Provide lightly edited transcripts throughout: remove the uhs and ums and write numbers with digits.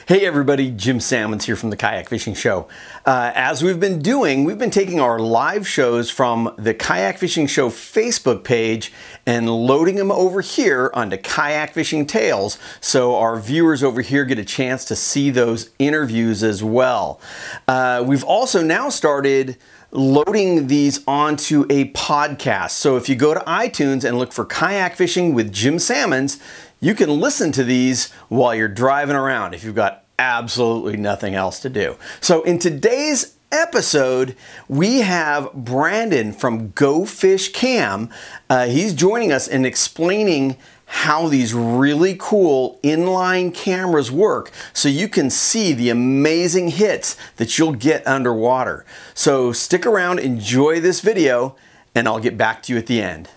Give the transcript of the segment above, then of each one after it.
Hey everybody, Jim Sammons here from the Kayak Fishing Show. As we've been doing, we've been taking our live shows from the Kayak Fishing Show Facebook page and loading them over here onto Kayak Fishing Tales, so our viewers over here get a chance to see those interviews as well. We've also now started loading these onto a podcast. So if you go to iTunes and look for Kayak Fishing with Jim Sammons, you can listen to these while you're driving around if you've got absolutely nothing else to do. So in today's episode, we have Brandon from GoFish Cam. He's joining us and explaining how these really cool inline cameras work so you can see the amazing hits that you'll get underwater. So stick around, enjoy this video, and I'll get back to you at the end.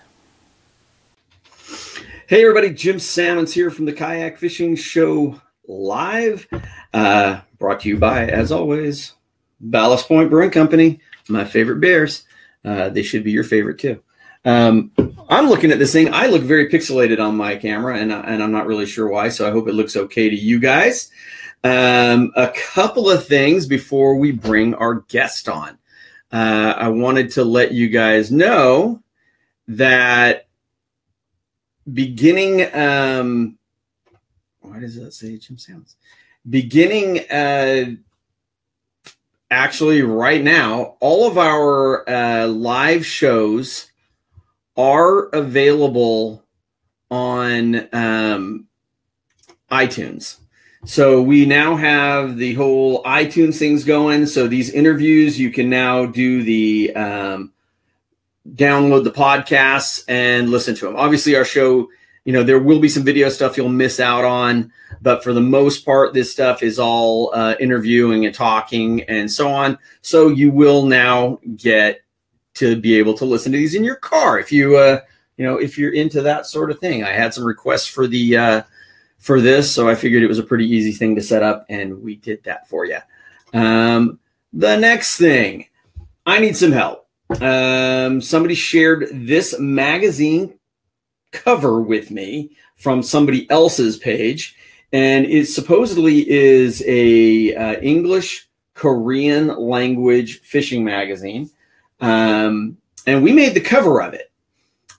Hey everybody, Jim Sammons here from the Kayak Fishing Show Live. Brought to you by, as always, Ballast Point Brewing Company, my favorite beers. They should be your favorite too. I'm looking at this thing. I look very pixelated on my camera, and I'm not really sure why, so I hope it looks okay to you guys. A couple of things before we bring our guest on. I wanted to let you guys know that beginning, why does that say Jim Sammons? Beginning, actually right now, all of our live shows are available on iTunes. So we now have the whole iTunes things going. So these interviews, you can now do the download the podcasts and listen to them. Obviously, our show, you know, there will be some video stuff you'll miss out on, but for the most part, this stuff is all interviewing and talking and so on. So you will now get to be able to listen to these in your car if you, you know, if you're into that sort of thing. I had some requests for the for this, so I figured it was a pretty easy thing to set up, and we did that for you. The next thing, I need some help. Somebody shared this magazine cover with me from somebody else's page, and it supposedly is a English Korean language fishing magazine, and we made the cover of it,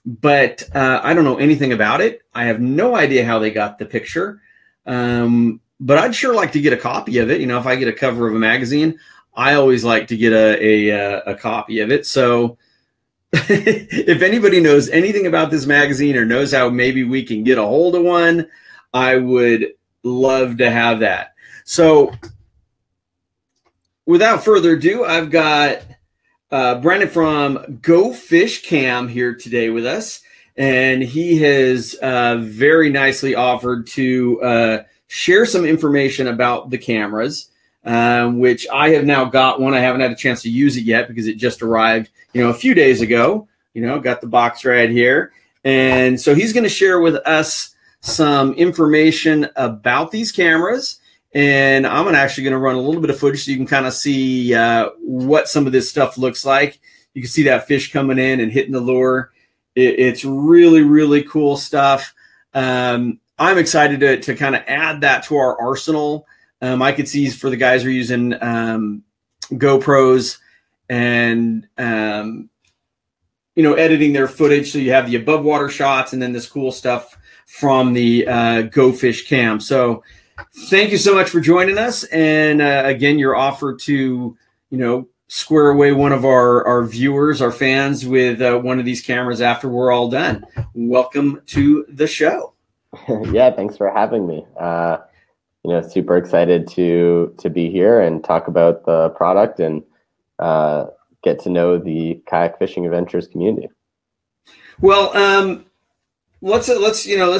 but I don't know anything about it. I have no idea how they got the picture, but I'd sure like to get a copy of it. You know, if I get a cover of a magazine, I always like to get a copy of it. So if anybody knows anything about this magazine or knows how maybe we can get a hold of one, I would love to have that. So without further ado, I've got Brandon from GoFish Cam here today with us. And he has very nicely offered to share some information about the cameras. Which I have now got one. I haven't had a chance to use it yet because it just arrived, you know, a few days ago. You know, got the box right here. And so he's going to share with us some information about these cameras. And I'm actually going to run a little bit of footage so you can kind of see what some of this stuff looks like. You can see that fish coming in and hitting the lure. It's really, really cool stuff. I'm excited to kind of add that to our arsenal. I could see for the guys who are using GoPros and, you know, editing their footage. So you have the above water shots and then this cool stuff from the GoFish Cam. So thank you so much for joining us. And again, your offer to, you know, square away one of our viewers, our fans with one of these cameras after we're all done. Welcome to the show. Yeah, thanks for having me. You know, super excited to be here and talk about the product and get to know the kayak fishing adventures community. Well, let's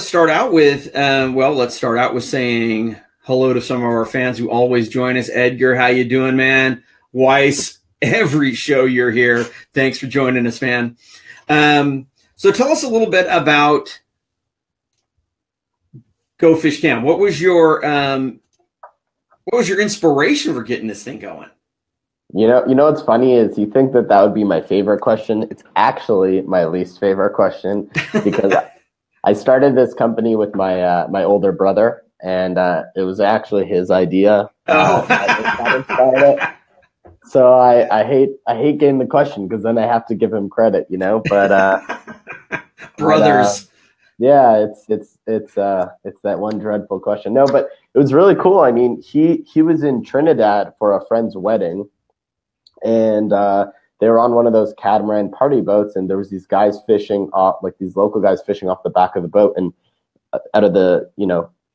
start out with let's start out with saying hello to some of our fans who always join us. Edgar, how you doing, man? Weiss, every show you're here. Thanks for joining us, man. So tell us a little bit about GoFish Cam. What was your inspiration for getting this thing going? You know what's funny is you think that would be my favorite question. It's actually my least favorite question because I started this company with my my older brother, and it was actually his idea. Oh. So I hate getting the question because then I have to give him credit, you know. But brothers. Yeah, it's that one dreadful question. No, but it was really cool. I mean, he was in Trinidad for a friend's wedding, and they were on one of those catamaran party boats, and there was these guys fishing off, like these local guys fishing off the back of the boat, and out of the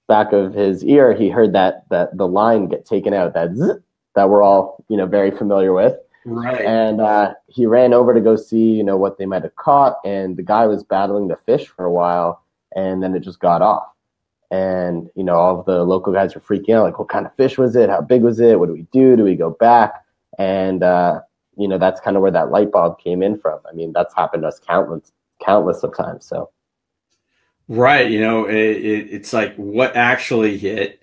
back of his ear, he heard that the line get taken out, that zzz, that we're all very familiar with. Right. And he ran over to go see what they might have caught, and the guy was battling the fish for a while, and then it just got off. And all of the local guys were freaking out, like, what kind of fish was it? How big was it? What do we do? Do we go back? And that's kind of where that light bulb came in from. I mean, that's happened to us countless of times. So right, it's like what actually hit,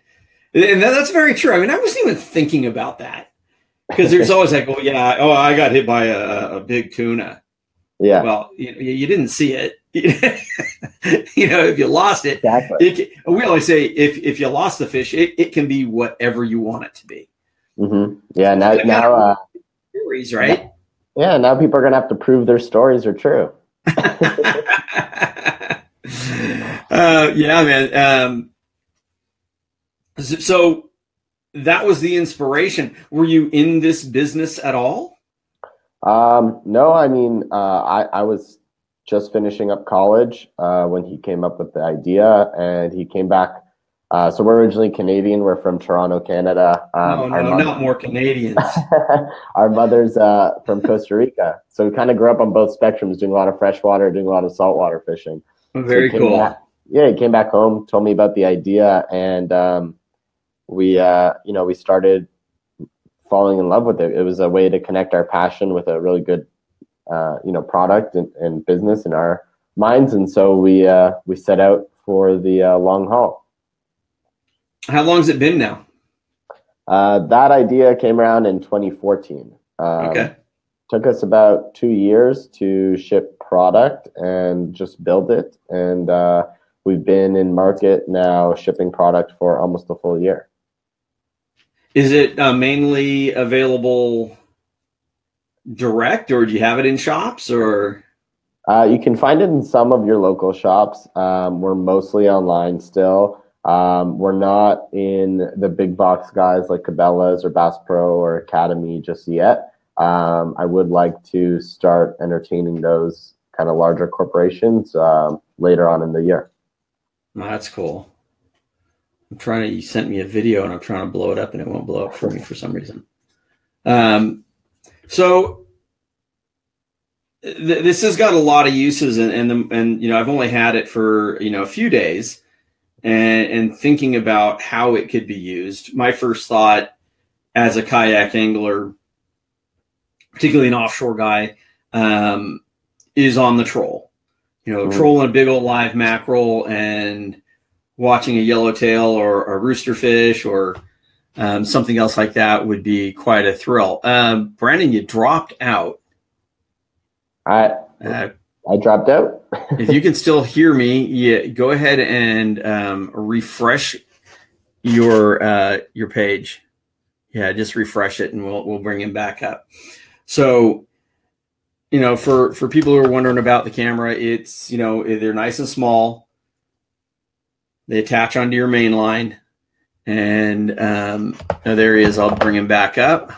and that's very true. I mean, I wasn't even thinking about that, because there's always like, I got hit by a big tuna. Yeah. Well, you didn't see it. If you lost it, exactly. We always say if you lost the fish, it can be whatever you want it to be. Mm-hmm. Yeah. Now stories, right? Yeah. Now people are gonna have to prove their stories are true. Yeah, man. So that was the inspiration. Were you in this business at all? No, I mean, I was just finishing up college when he came up with the idea, and he came back. So we're originally Canadian. We're from Toronto, Canada. Not more Canadians. Our mother's from Costa Rica. So we kind of grew up on both spectrums, doing a lot of freshwater, doing a lot of saltwater fishing. Very cool. He came back home, told me about the idea, and we started falling in love with it. It was a way to connect our passion with a really good, product and business in our minds, and so we set out for the long haul. How long has it been now? That idea came around in 2014. Okay. Took us about 2 years to ship product and just build it, and we've been in market now shipping product for almost a full year. Is it mainly available direct, or do you have it in shops, or? You can find it in some of your local shops. We're mostly online still. We're not in the big box guys like Cabela's or Bass Pro or Academy just yet. I would like to start entertaining those kind of larger corporations later on in the year. Oh, that's cool. You sent me a video and I'm trying to blow it up and it won't blow up for me for some reason. So this has got a lot of uses, and I've only had it for a few days, and thinking about how it could be used. My first thought as a kayak angler, particularly an offshore guy, is on the troll. Trolling a big old live mackerel and watching a yellowtail or a roosterfish or something else like that would be quite a thrill. Brandon, you dropped out. I dropped out. If you can still hear me, go ahead and refresh your page. Yeah, just refresh it, and we'll bring him back up. So, for people who are wondering about the camera, it's they're nice and small. They attach onto your main line, and there he is. I'll bring him back up.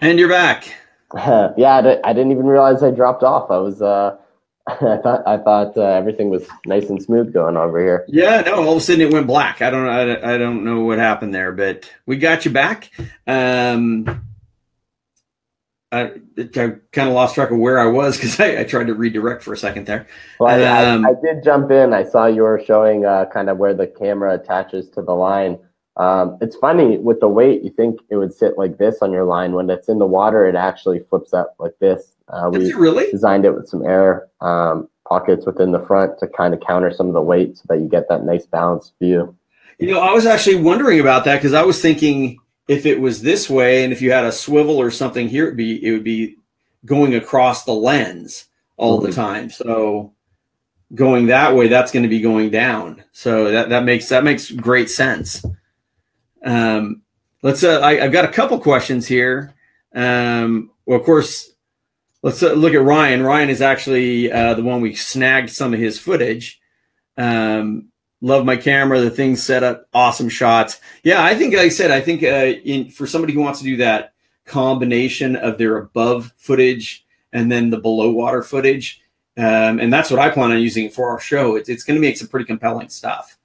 And you're back. Yeah, I didn't even realize I dropped off. I was I thought everything was nice and smooth going over here. Yeah, no, all of a sudden it went black. I don't know what happened there, but we got you back. I kind of lost track of where I was because I tried to redirect for a second there. Well, I did jump in. I saw you were showing kind of where the camera attaches to the line. It's funny with the weight, you think it would sit like this on your line. When it's in the water, it actually flips up like this. We really designed it with some air pockets within the front to kind of counter some of the weight so that you get that nice balanced view. I was actually wondering about that because I was thinking if it was this way and if you had a swivel or something here, it would be going across the lens all the time. So going that way, that's going to be going down. So that makes great sense. I've got a couple questions here. Well, of course, let's look at Ryan. Ryan is actually the one we snagged some of his footage. Love my camera. The thing's set up. Awesome shots. Yeah, I think, like I said, for somebody who wants to do that combination of their above footage and then the below water footage, and that's what I plan on using for our show. It's going to make some pretty compelling stuff.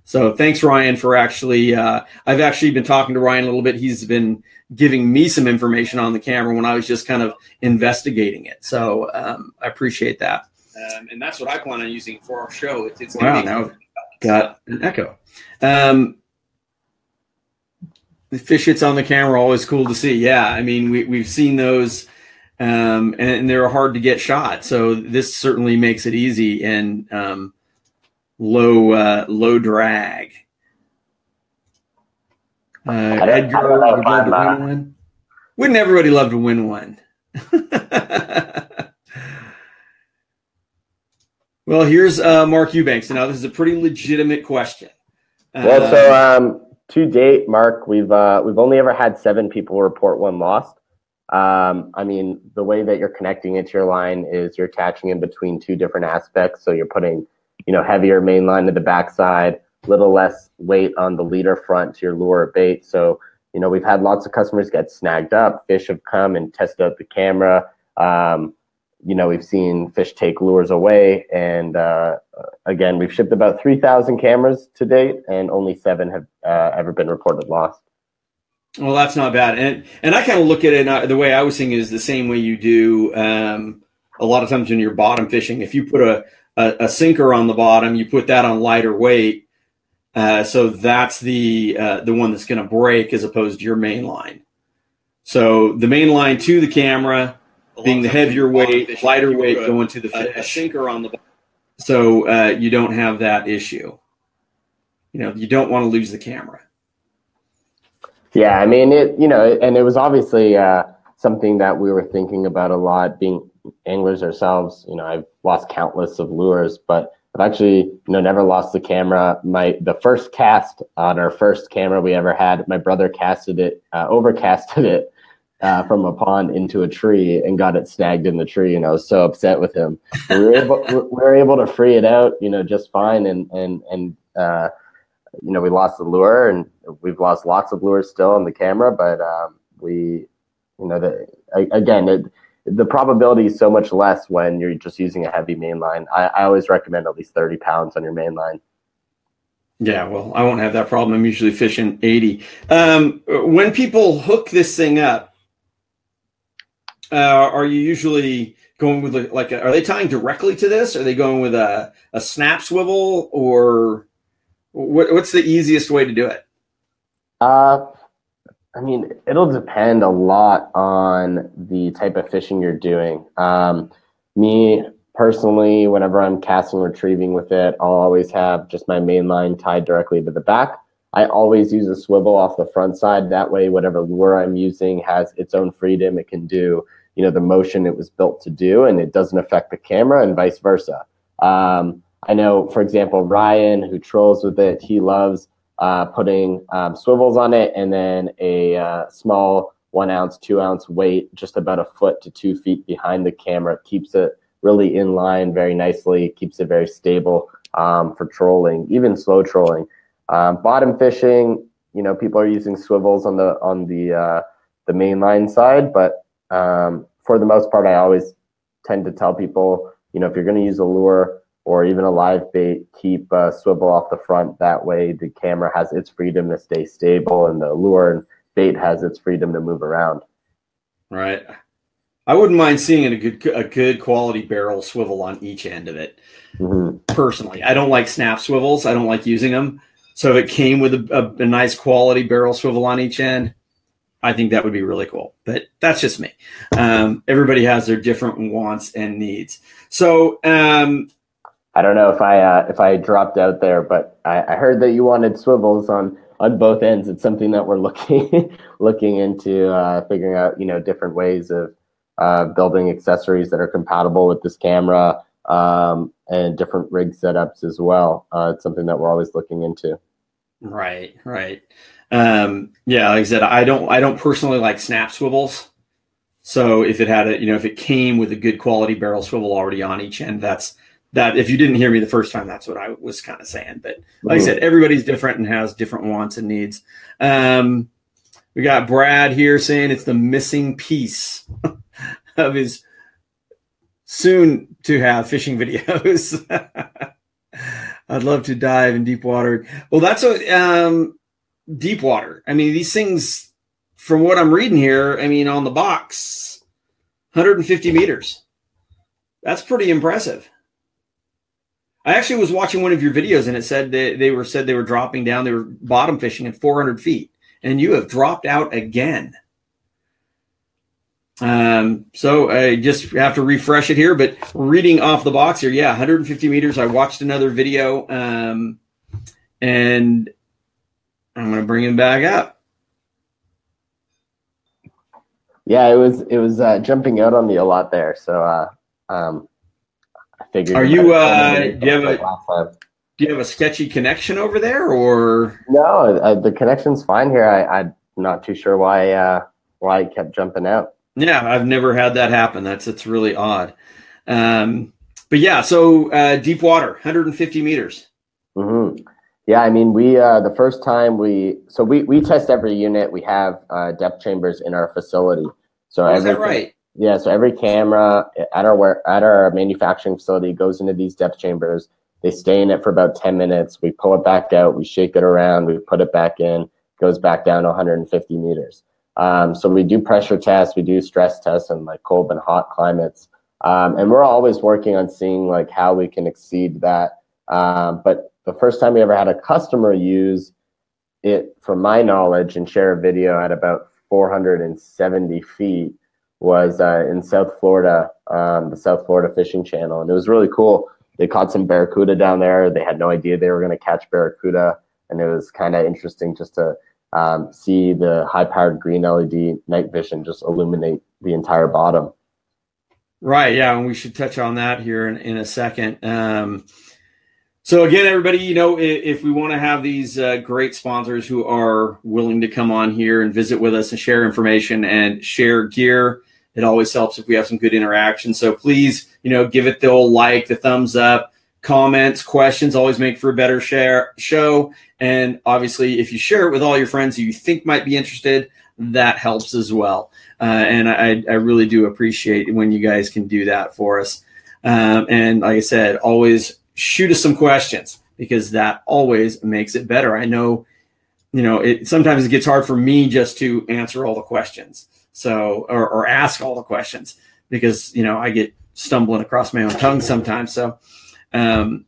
So thanks, Ryan, for actually, I've actually been talking to Ryan a little bit. He's been giving me some information on the camera when I was just kind of investigating it. So I appreciate that. And that's what I plan on using for our show. It's wow, now got an echo. The fish hits on the camera, always cool to see. Yeah, I mean, we've seen those, and they're hard to get shot. So this certainly makes it easy and low drag. Edgar would love to win one. Wouldn't everybody love to win one? Well, here's Mark Eubanks. Now, this is a pretty legitimate question. So to date, Mark, we've only ever had 7 people report one lost. I mean, the way that you're connecting it to your line is you're attaching in between 2 different aspects. So you're putting, heavier main line to the backside, little less weight on the leader front to your lure or bait. So, we've had lots of customers get snagged up. Fish have come and tested out the camera. We've seen fish take lures away. And again, we've shipped about 3,000 cameras to date, and only 7 have ever been reported lost. Well, that's not bad. And I kind of look at it, the way I was thinking is the same way you do a lot of times when you're bottom fishing. If you put a sinker on the bottom, you put that on lighter weight. So that's the one that's going to break as opposed to your main line. So the main line to the camera being the heavier weight, lighter weight going to the fish. A sinker on the bottom. So you don't have that issue. You don't want to lose the camera. Yeah, I mean, and it was obviously something that we were thinking about a lot, being anglers ourselves. I've lost countless of lures, but I've actually, never lost the camera. The first cast on our first camera we ever had, my brother casted it, overcasted it from a pond into a tree and got it snagged in the tree, and I was so upset with him. We were able to free it out, just fine, and we lost the lure, and we've lost lots of lures still on the camera, but the probability is so much less when you're just using a heavy main line. I always recommend at least 30 pounds on your main line. Yeah, well, I won't have that problem. I'm usually fishing 80. When people hook this thing up, are you usually going with are they tying directly to this? Are they going with a snap swivel, or what's the easiest way to do it? I mean, it'll depend a lot on the type of fishing you're doing. Me personally, whenever I'm casting or retrieving with it, I'll always have just my main line tied directly to the back. I always use a swivel off the front side. That way, whatever lure I'm using has its own freedom. It can do, the motion it was built to do, and it doesn't affect the camera, and vice versa. I know, for example, Ryan, who trolls with it, he loves putting swivels on it, and then a small 1 ounce, 2 ounce weight, just about a foot to 2 feet behind the camera. It keeps it really in line very nicely, keeps it very stable for trolling, even slow trolling. Bottom fishing, people are using swivels on the mainline side, but for the most part, I always tend to tell people, if you're going to use a lure or even a live bait, keep a swivel off the front. That way the camera has its freedom to stay stable, and the lure and bait has its freedom to move around. Right. I wouldn't mind seeing a good quality barrel swivel on each end of it. Mm-hmm. Personally, I don't like snap swivels. I don't like using them. So if it came with a nice quality barrel swivel on each end, I think that would be really cool. But that's just me. Everybody has their different wants and needs. So I don't know if I dropped out there, but I heard that you wanted swivels on both ends. It's something that we're looking into figuring out, different ways of building accessories that are compatible with this camera, and different rig setups as well. It's something that we're always looking into. Right, right. Yeah, like I said, I don't personally like snap swivels. So if it had a, if it came with a good quality barrel swivel already on each end, that if you didn't hear me the first time, that's what I was kind of saying. But like I said, everybody's different and has different wants and needs. We got Brad here saying it's the missing piece of his soon to have fishing videos. I'd love to dive in deep water. Well, that's a deep water. I mean, these things, from what I'm reading here, I mean, on the box, 150 meters. That's pretty impressive. I actually was watching one of your videos, and it said that they were dropping down. They were bottom fishing at 400 feet, and you have dropped out again. So I just have to refresh it here, but reading off the box here, yeah, 150 meters. I watched another video, and I'm going to bring him back up. Yeah, it was jumping out on me a lot there. So I figured. Are you? Do you have a sketchy connection over there, or? No, the connection's fine here. I'm not too sure why it kept jumping out. Yeah, I've never had that happen. It's really odd. But yeah, so deep water, 150 meters. Mm-hmm. Yeah, I mean, we the first time we test every unit. We have depth chambers in our facility. So is that right? Yeah, so every camera at our manufacturing facility goes into these depth chambers. They stay in it for about 10 minutes. We pull it back out. We shake it around. We put it back in. Goes back down to 150 meters. So we do pressure tests, we do stress tests in like cold and hot climates. And we're always working on seeing like how we can exceed that. But the first time we ever had a customer use it, from my knowledge, and share a video at about 470 feet was in South Florida, the South Florida Fishing Channel. And it was really cool. They caught some barracuda down there. They had no idea they were going to catch barracuda. And it was kind of interesting just to see the high-powered green LED night vision just illuminate the entire bottom. Right, yeah, and we should touch on that here in a second. So again, everybody, if we want to have these great sponsors who are willing to come on here and visit with us and share information and share gear, it always helps if we have some good interaction. So please, give it the old like, the thumbs up, comments, questions, always make for a better show. And obviously, if you share it with all your friends who you think might be interested, that helps as well. And I really do appreciate when you guys can do that for us. And like I said, always shoot us some questions, because that always makes it better. I know, sometimes it gets hard for me just to answer all the questions. So, or ask all the questions, because, I get stumbling across my own tongue sometimes. So, a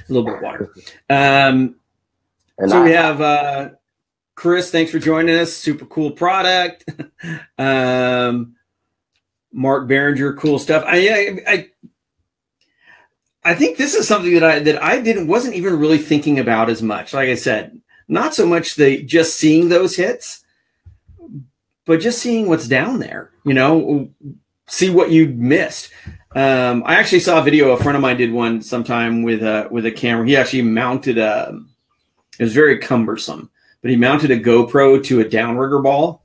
little bit of water. So we have Chris. Thanks for joining us. Super cool product. Mark Behringer, cool stuff. I think this is something that I wasn't even really thinking about as much. Like I said, not so much just seeing those hits, but just seeing what's down there. See what you missed. I actually saw a video. A friend of mine did one sometime with a camera. He actually mounted it was very cumbersome, but he mounted a GoPro to a downrigger ball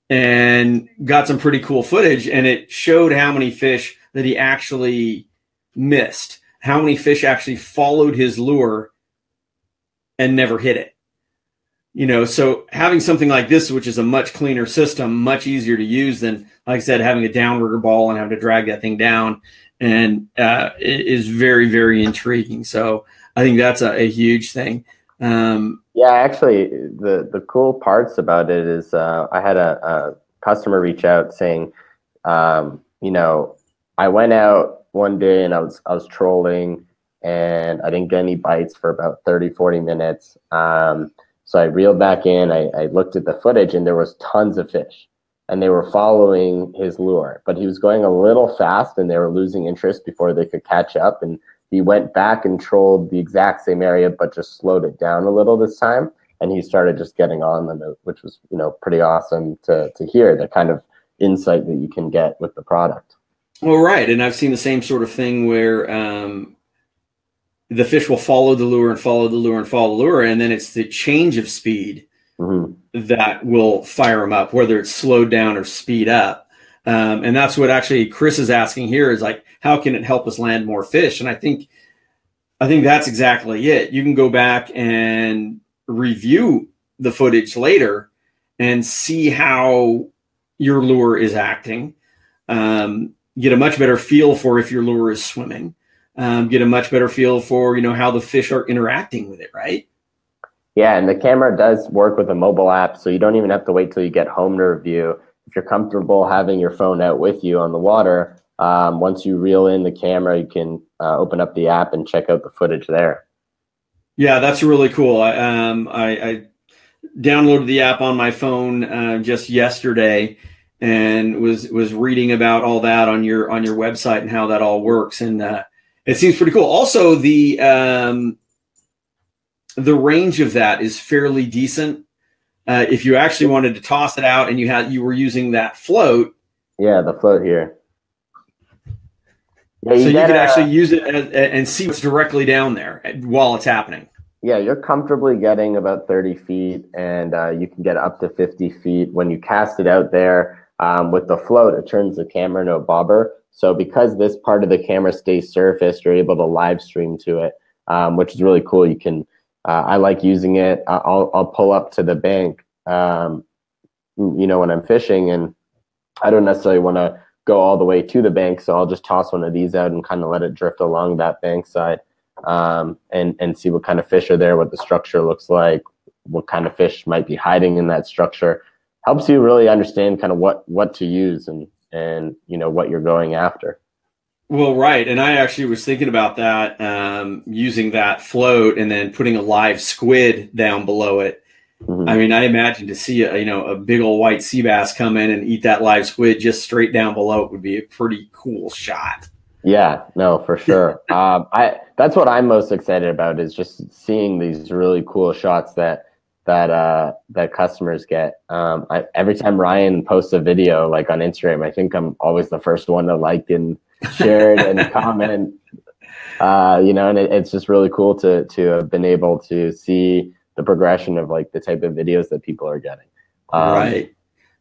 and got some pretty cool footage. And it showed how many fish that he actually missed, how many fish actually followed his lure and never hit it. So having something like this, which is a much cleaner system, much easier to use than, like I said, having a downrigger ball and having to drag that thing down, and it is very, very intriguing. So I think that's a huge thing. Yeah, actually, the cool parts about it is I had a customer reach out saying, I went out one day and I was trolling and I didn't get any bites for about 30, 40 minutes. So I reeled back in, I looked at the footage, and there was tons of fish, and they were following his lure, but he was going a little fast and they were losing interest before they could catch up. And he went back and trolled the exact same area, but just slowed it down a little this time. and he started just getting on them, which was, pretty awesome to hear the kind of insight that you can get with the product. Well, right. And I've seen the same sort of thing where the fish will follow the lure and follow the lure and follow the lure. And then it's the change of speed that will fire them up, whether it's slowed down or speed up. And that's what actually Chris is asking here is like, how can it help us land more fish? And I think that's exactly it. You can go back and review the footage later and see how your lure is acting. Get a much better feel for if your lure is swimming. Get a much better feel for, how the fish are interacting with it, right? Yeah, and the camera does work with a mobile app, so you don't even have to wait till you get home to review. If you're comfortable having your phone out with you on the water, once you reel in the camera, you can open up the app and check out the footage there. Yeah, that's really cool. I downloaded the app on my phone just yesterday, and was reading about all that on your website and how that all works, and it seems pretty cool. Also, the range of that is fairly decent. If you actually wanted to toss it out and you were using that float. Yeah, the float here. Yeah, so you could actually use it and see what's directly down there while it's happening. Yeah, you're comfortably getting about 30 feet, and you can get up to 50 feet. When you cast it out there with the float, it turns the camera into a bobber. So because this part of the camera stays surfaced, you're able to live stream to it, which is really cool. You can, I like using it. I'll pull up to the bank, when I'm fishing, and I don't necessarily want to go all the way to the bank, so I'll just toss one of these out and kind of let it drift along that bank side, and see what kind of fish are there, what the structure looks like, what kind of fish might be hiding in that structure. Helps you really understand kind of what to use and what you're going after. Well, right. And I actually was thinking about that, using that float and then putting a live squid down below it. I mean, I imagine to see a big old white sea bass come in and eat that live squid just straight down below it would be a pretty cool shot. Yeah, no, for sure. That's what I'm most excited about, is just seeing these really cool shots that customers get. Every time Ryan posts a video like on Instagram, I think I'm always the first one to like and share it and comment. And it's just really cool to have been able to see the progression of like the type of videos that people are getting. Right.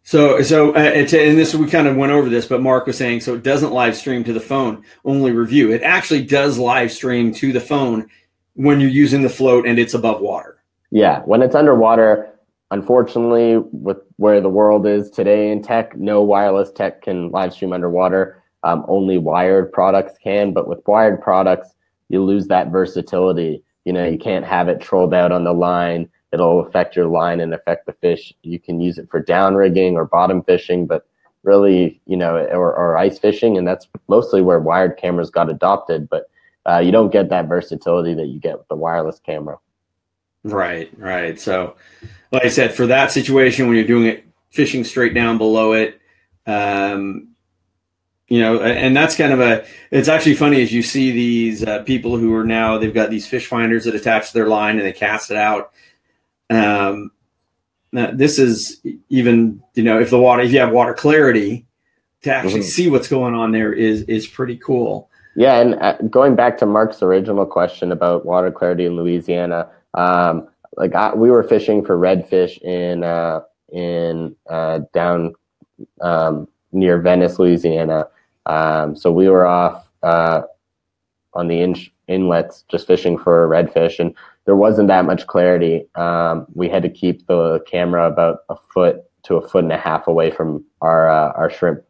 So and this, we kind of went over this, but Mark was saying, so it doesn't live stream to the phone, only review. It actually does live stream to the phone when you're using the float and it's above water. Yeah, when it's underwater, unfortunately, with where the world is today in tech, no wireless tech can live stream underwater. Only wired products can, but with wired products, you lose that versatility. You can't have it trolled out on the line. It'll affect your line and affect the fish. You can use it for down rigging or bottom fishing, but really, or ice fishing, and that's mostly where wired cameras got adopted, but you don't get that versatility that you get with the wireless camera. Right. So, like I said, for that situation, when you're doing it fishing straight down below it, and that's kind of it's actually funny as you see these people who are now, they've got these fish finders that attach to their line and they cast it out. This is even, if you have water clarity, to actually see what's going on there is pretty cool. Yeah. And going back to Mark's original question about water clarity in Louisiana, we were fishing for redfish in down near Venice, Louisiana. So we were off on the inlets just fishing for redfish, and there wasn't that much clarity. We had to keep the camera about a foot to a foot and a half away from our shrimp,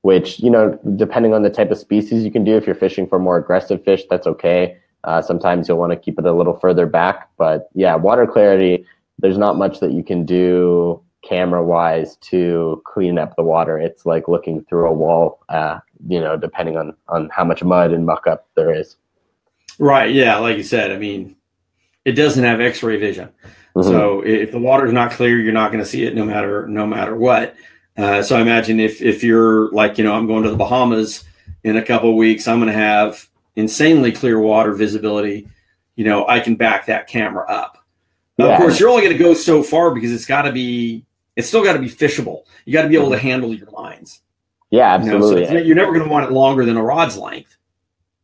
which, depending on the type of species you can do. If you're fishing for more aggressive fish, that's okay. Sometimes you'll want to keep it a little further back, but yeah, water clarity, there's not much that you can do camera wise to clean up the water. It's like looking through a wall, depending on how much mud and muck up there is. Right. Yeah. Like you said, I mean, it doesn't have X-ray vision. So if the water is not clear, you're not going to see it no matter what. So I imagine if you're like, I'm going to the Bahamas in a couple of weeks, I'm going to have insanely clear water visibility. I can back that camera up. Of Yeah, course, you're only going to go so far because it's still got to be fishable. You got to be able to handle your lines. yeah, absolutely. So you're never going to want it longer than a rod's length.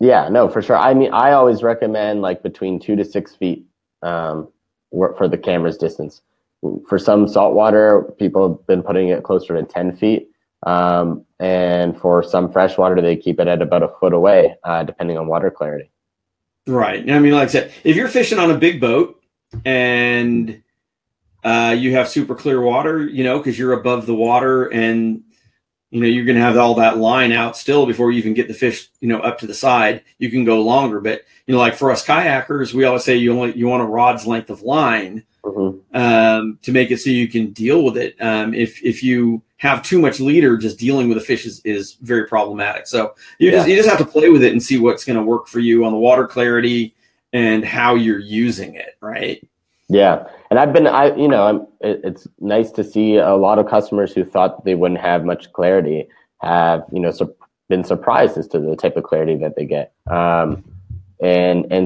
Yeah, no, for sure. I mean, I always recommend like between 2 to 6 feet for the camera's distance. For some saltwater, people have been putting it closer to 10 feet. And for some freshwater, they keep it at about a foot away, depending on water clarity. Right. I mean, like I said, if you're fishing on a big boat and you have super clear water, because you're above the water and you're going to have all that line out still before you even get the fish, up to the side. You can go longer, but like for us kayakers, we always say you want a rod's length of line to make it so you can deal with it. If you have too much leader, just dealing with a fish is very problematic. So you just have to play with it and see what's going to work for you on the water clarity and how you're using it, right? Yeah, and it's nice to see a lot of customers who thought they wouldn't have much clarity have, been surprised as to the type of clarity that they get. And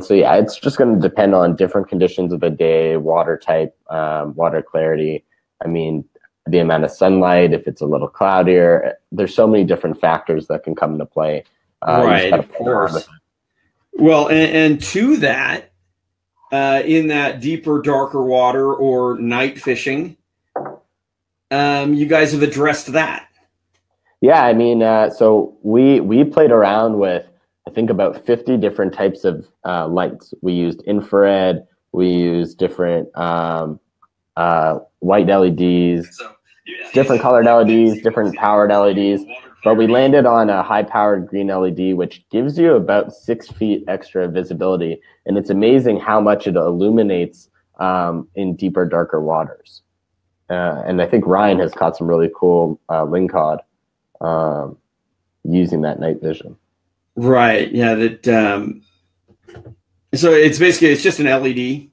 so, yeah, it's just going to depend on different conditions of the day, water type, water clarity. I mean, the amount of sunlight, if it's a little cloudier, there's so many different factors that can come into play. Right, of course. Well, and to that, in that deeper, darker water or night fishing, you guys have addressed that. Yeah, I mean, so we played around with, I think, about 50 different types of lights. We used infrared, we used different white LEDs, different colored LEDs, different powered LEDs. But we landed on a high-powered green LED, which gives you about 6 feet extra visibility. And it's amazing how much it illuminates in deeper, darker waters. And I think Ryan has caught some really cool lingcod using that night vision. Right. Yeah. So it's just an LED.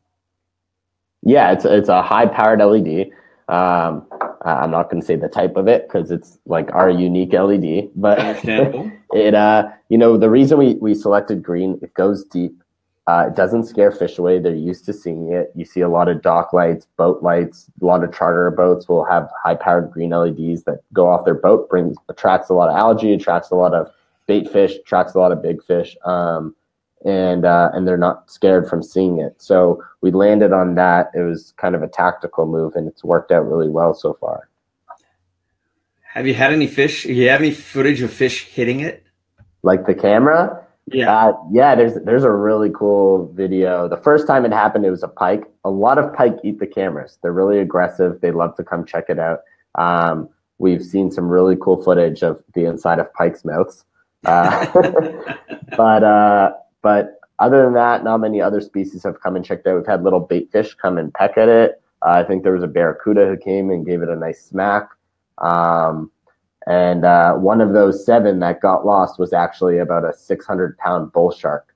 Yeah, it's a high-powered LED. I'm not going to say the type of it because it's like our unique LED, but understandable. It the reason we selected green, it goes deep. It doesn't scare fish away. They're used to seeing it. You see a lot of dock lights, boat lights. A lot of charter boats will have high-powered green LEDs that go off their boat, attracts a lot of algae, attracts a lot of bait fish, attracts a lot of big fish, and they're not scared from seeing it. So we landed on that. It was kind of a tactical move, and it's worked out really well so far. Have you had any fish? Do you have any footage of fish hitting it? Like the camera? Yeah. Yeah, there's a really cool video. The first time it happened, it was a pike. A lot of pike eat the cameras. They're really aggressive. They love to come check it out. We've seen some really cool footage of the inside of pike's mouths. But other than that, not many other species have come and checked out. We've had little bait fish come and peck at it. I think there was a barracuda who came and gave it a nice smack. And one of those 7 that got lost was actually about a 600-pound bull shark.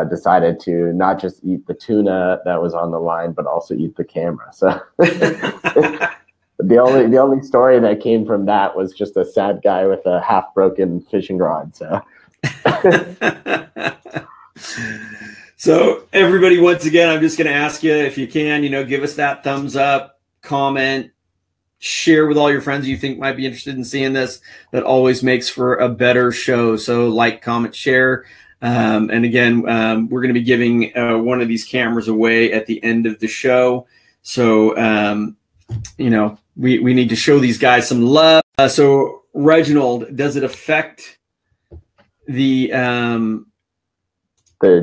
Decided to not just eat the tuna that was on the line, but also eat the camera. So the only story that came from that was just a sad guy with a half-broken fishing rod. So. So everybody, once again, I'm just going to ask you if you can, give us that thumbs up, comment, share with all your friends you think might be interested in seeing this. That always makes for a better show. So like, comment, share. And again, we're going to be giving one of these cameras away at the end of the show. So, we need to show these guys some love. So Reginald, does it affect the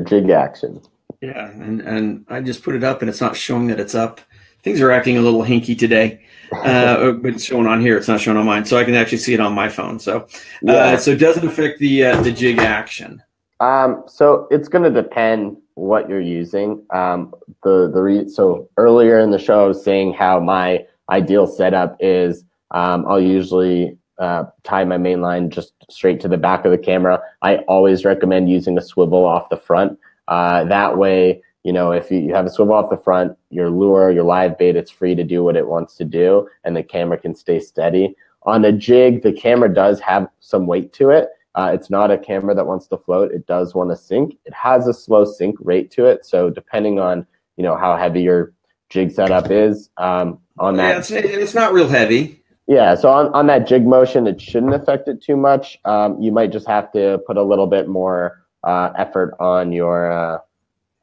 jig action? Yeah, and I just put it up and it's not showing that it's up. Things are acting a little hinky today, but it's showing on here. It's not showing on mine, so I can actually see it on my phone. So, so does it affect the jig action? So it's going to depend what you're using. So earlier in the show, I was saying how my ideal setup is I'll usually tie my main line just straight to the back of the camera. I always recommend using a swivel off the front. That way, if you have a swivel off the front, your lure, your live bait, it's free to do what it wants to do, and the camera can stay steady. On a jig, the camera does have some weight to it. It's not a camera that wants to float. It does want to sink. It has a slow sink rate to it. So depending on, how heavy your jig setup is. On that, it's not real heavy. Yeah, so on that jig motion, it shouldn't affect it too much. You might just have to put a little bit more effort on your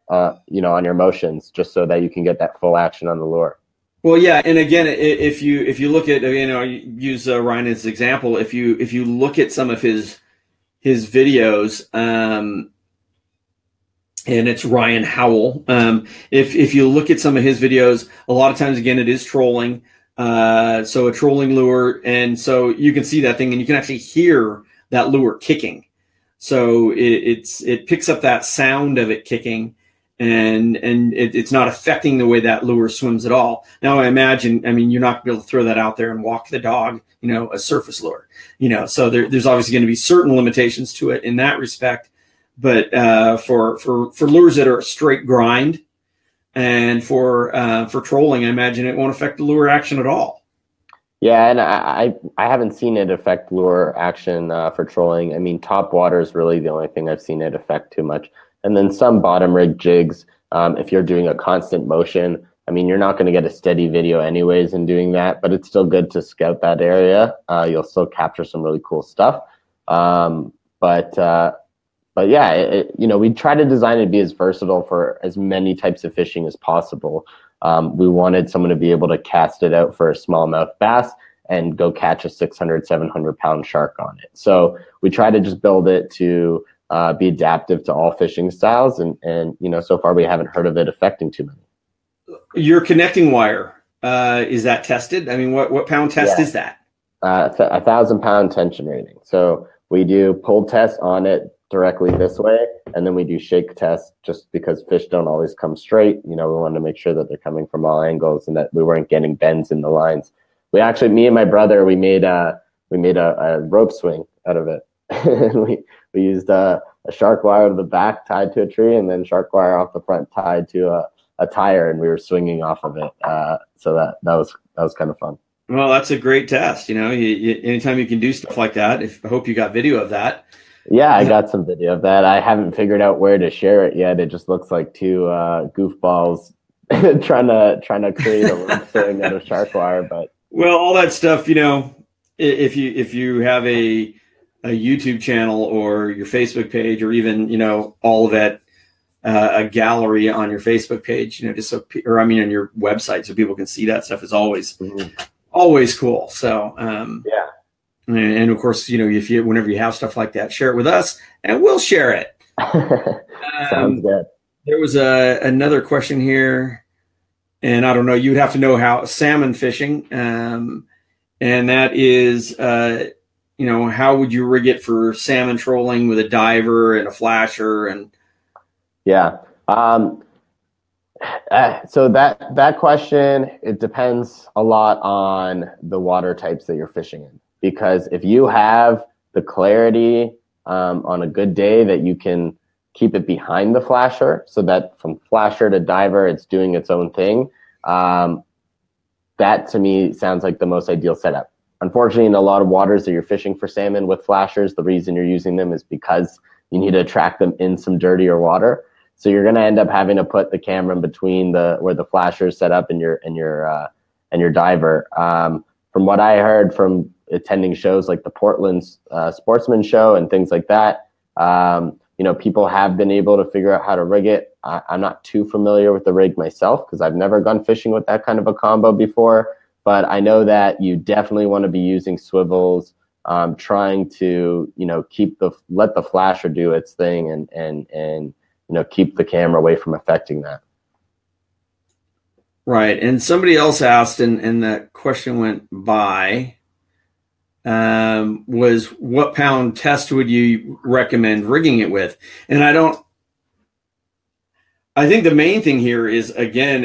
on your motions, just so that you can get that full action on the lure. Well, yeah, and again, if you look at, use Ryan as an example, if you look at some of his videos, and it's Ryan Howell. If you look at some of his videos, a lot of times, again, it is trolling. So a trolling lure, and so you can see that thing, and you can actually hear that lure kicking. So it picks up that sound of it kicking. And it's not affecting the way that lure swims at all. Now, I imagine, you're not going to be able to throw that out there and walk the dog, a surface lure, so there's obviously going to be certain limitations to it in that respect. But for lures that are a straight grind and for trolling, I imagine it won't affect the lure action at all. Yeah, and I haven't seen it affect lure action for trolling. Top water is really the only thing I've seen it affect too much. And then some bottom rig jigs, if you're doing a constant motion, you're not going to get a steady video anyways in doing that, but it's still good to scout that area. You'll still capture some really cool stuff. But yeah, we try to design it to be as versatile for as many types of fishing as possible. We wanted someone to be able to cast it out for a smallmouth bass and go catch a 600, 700 pound shark on it. So we try to just build it to be adaptive to all fishing styles, and so far we haven't heard of it affecting too many. Your connecting wire, is that tested? What pound test is that? 1,000 pound tension rating. So we do pull tests on it directly this way, and then we do shake tests, just because fish don't always come straight. We wanted to make sure that they're coming from all angles and that we weren't getting bends in the lines. We actually, me and my brother, we made a rope swing out of it. We used a shark wire to the back tied to a tree, and then shark wire off the front tied to a tire, and we were swinging off of it. So that was kind of fun. Well, that's a great test. Anytime you can do stuff like that, I hope you got video of that. Yeah, I got some video of that. I haven't figured out where to share it yet. It just looks like two goofballs trying to create a rope swing out of shark wire. But well, all that stuff, if you have a YouTube channel or your Facebook page, or even all of it, a gallery on your Facebook page, just so, or on your website, so people can see that stuff, is always always cool. So yeah. And of course, whenever you have stuff like that, share it with us, and we'll share it. Sounds good. There was another question here, and I don't know. You'd have to know how salmon fishing, and that is, how would you rig it for salmon trolling with a diver and a flasher? And yeah. So that question, it depends a lot on the water types that you're fishing in. Because if you have the clarity on a good day that you can keep it behind the flasher, so that from flasher to diver, it's doing its own thing, that to me sounds like the most ideal setup. Unfortunately, in a lot of waters that you're fishing for salmon with flashers, the reason you're using them is because you need to attract them in some dirtier water. So you're going to end up having to put the camera in between where the flasher is set up and your diver. From what I heard from attending shows like the Portland Sportsman Show and things like that, people have been able to figure out how to rig it. I'm not too familiar with the rig myself because I've never gone fishing with that kind of a combo before, but I know that you definitely want to be using swivels, trying to let the flasher do its thing and keep the camera away from affecting that. Right. And somebody else asked, and that question went by, was what pound test would you recommend rigging it with? And I think the main thing here is, again,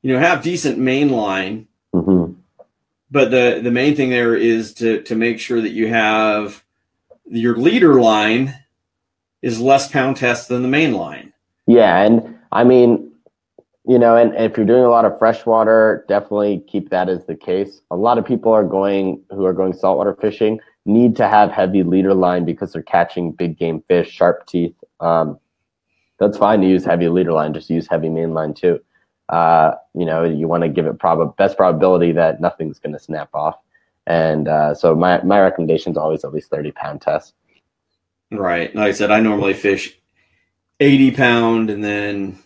have decent main line, but the main thing there is to make sure that you have your leader line is less pound test than the main line. Yeah. And and if you're doing a lot of freshwater, definitely keep that as the case. A lot of people who are going saltwater fishing need to have heavy leader line because they're catching big game fish, sharp teeth. That's fine to use heavy leader line, just use heavy main line too. You know, you want to give it best probability that nothing's going to snap off. And so my recommendation is always at least 30-pound test. Right. Like I said, I normally fish 80-pound, and then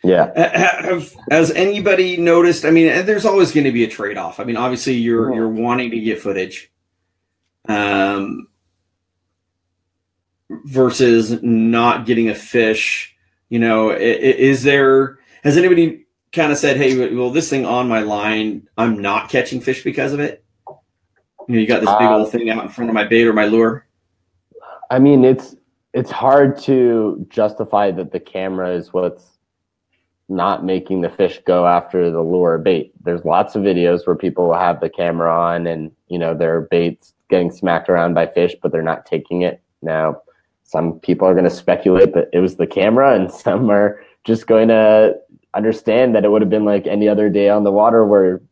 has anybody noticed? I mean, there's always going to be a trade-off. I mean, obviously you're wanting to get footage, versus not getting a fish. You know, has anybody kind of said, hey, well, this thing on my line, I'm not catching fish because of it? You know, you got this big old thing out in front of my bait or my lure. I mean, it's hard to justify that the camera is what's not making the fish go after the lure or bait. There's lots of videos where people will have the camera on and, you know, their bait's getting smacked around by fish, but they're not taking it. Now, some people are going to speculate that it was the camera, and some are just going to understand that it would have been like any other day on the water where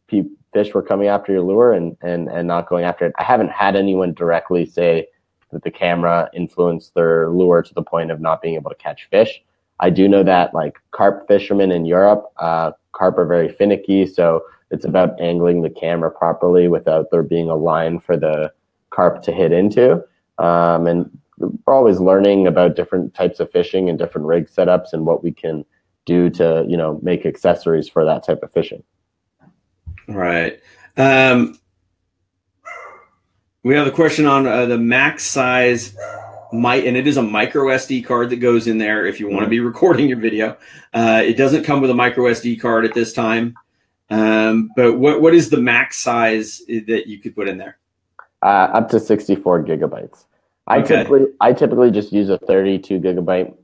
fish were coming after your lure and not going after it. I haven't had anyone directly say that the camera influenced their lure to the point of not being able to catch fish. I do know that like carp fishermen in Europe, carp are very finicky, so it's about angling the camera properly without there being a line for the carp to hit into. And we're always learning about different types of fishing and different rig setups and what we can do to, you know, make accessories for that type of fishing. Right. We have a question on the max size and it is a micro SD card that goes in there if you want to be recording your video. It doesn't come with a micro SD card at this time. But what is the max size that you could put in there? Up to 64 gigabytes. I typically just use a 32 gigabyte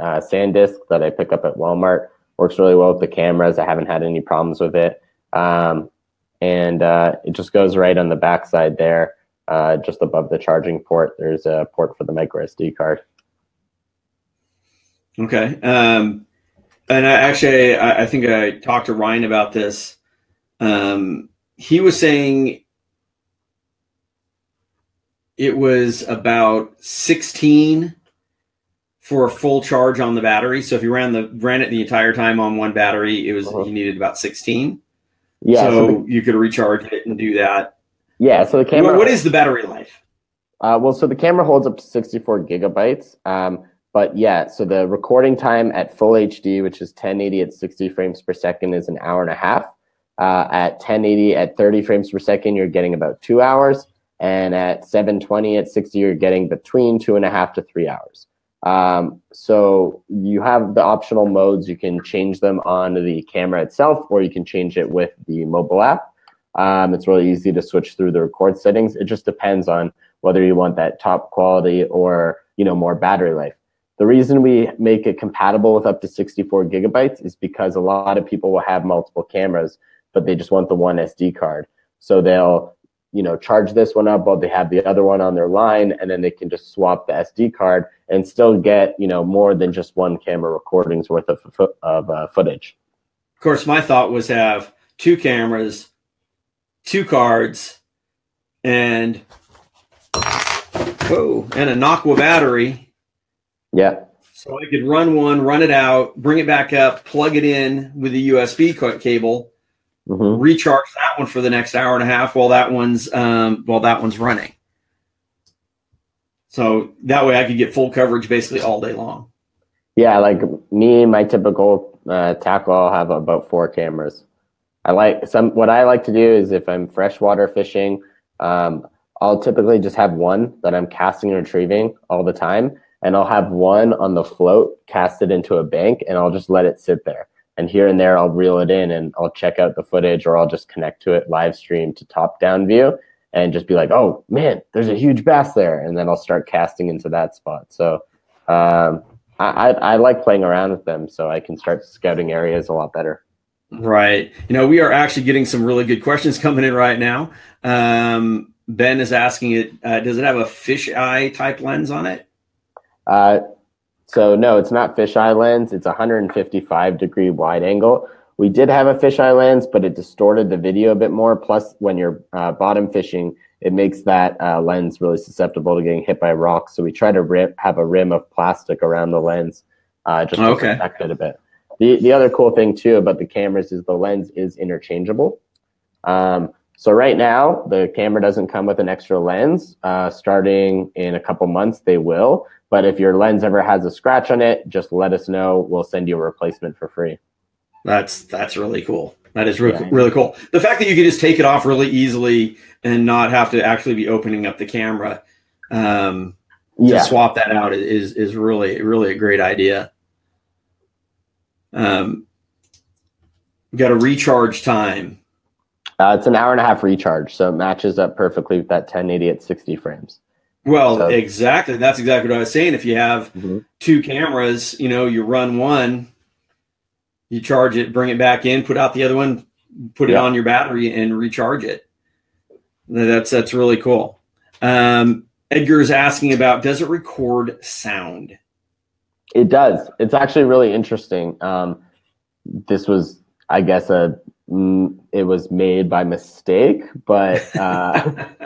SanDisk that I pick up at Walmart. Works really well with the cameras. I haven't had any problems with it. And it just goes right on the backside there, just above the charging port. There's a port for the micro SD card. Okay. And I think I talked to Ryan about this. He was saying it was about 16 for a full charge on the battery. So if you ran it the entire time on one battery, you needed about 16. Yeah. So you could recharge it and do that. Yeah. So the camera. What is the battery life? So the camera holds up to 64 gigabytes. But yeah, so the recording time at full HD, which is 1080 at 60 frames per second, is an hour and a half. At 1080 at 30 frames per second, you're getting about 2 hours. And at 720 at 60, you're getting between 2.5 to 3 hours. So you have the optional modes. You can change them on the camera itself, or you can change it with the mobile app. It's really easy to switch through the record settings. It just depends on whether you want that top quality or, you know, more battery life. The reason we make it compatible with up to 64 gigabytes is because a lot of people will have multiple cameras, but they just want the one SD card. So they'll, you know, charge this one up while they have the other one on their line, and then they can just swap the SD card and still get, you know, more than just one camera recording's worth of footage. Of course, my thought was have two cameras, two cards, and a Noctua battery. Yeah. So I could run one, run it out, bring it back up, plug it in with a USB cable. Recharge that one for the next hour and a half while that one's running. So that way I could get full coverage basically all day long. Yeah, like me, my typical tackle, I'll have about 4 cameras. What I like to do is if I'm freshwater fishing, I'll typically just have one that I'm casting and retrieving all the time, and I'll have one on the float casted into a bank, and I'll just let it sit there. And here and there, I'll reel it in and I'll check out the footage, or I'll just connect to it live stream to top-down view and just be like, oh, man, there's a huge bass there. And then I'll start casting into that spot. So I like playing around with them so I can start scouting areas a lot better. Right. You know, we are actually getting some really good questions coming in right now. Ben is asking it, does it have a fisheye type lens on it? So no, it's not fisheye lens. It's 155-degree wide angle. We did have a fisheye lens, but it distorted the video a bit more. Plus, when you're bottom fishing, it makes that lens really susceptible to getting hit by rocks. So we try to have a rim of plastic around the lens just to protect it a bit. The other cool thing too about the cameras is the lens is interchangeable. So right now the camera doesn't come with an extra lens. Starting in a couple months, they will. But if your lens ever has a scratch on it, just let us know. We'll send you a replacement for free. That's really cool. That is really cool. The fact that you can just take it off really easily and not have to actually be opening up the camera to swap that out is really a great idea. Got a recharge time. It's an 1.5 hour recharge, so it matches up perfectly with that 1080 at 60 frames. Well, so, exactly. That's exactly what I was saying. If you have two cameras, you run one, you charge it, bring it back in, put out the other one, put it on your battery, and recharge it. That's really cool. Edgar is asking about, does it record sound? It does. It's actually really interesting. This was, I guess, it was made by mistake, but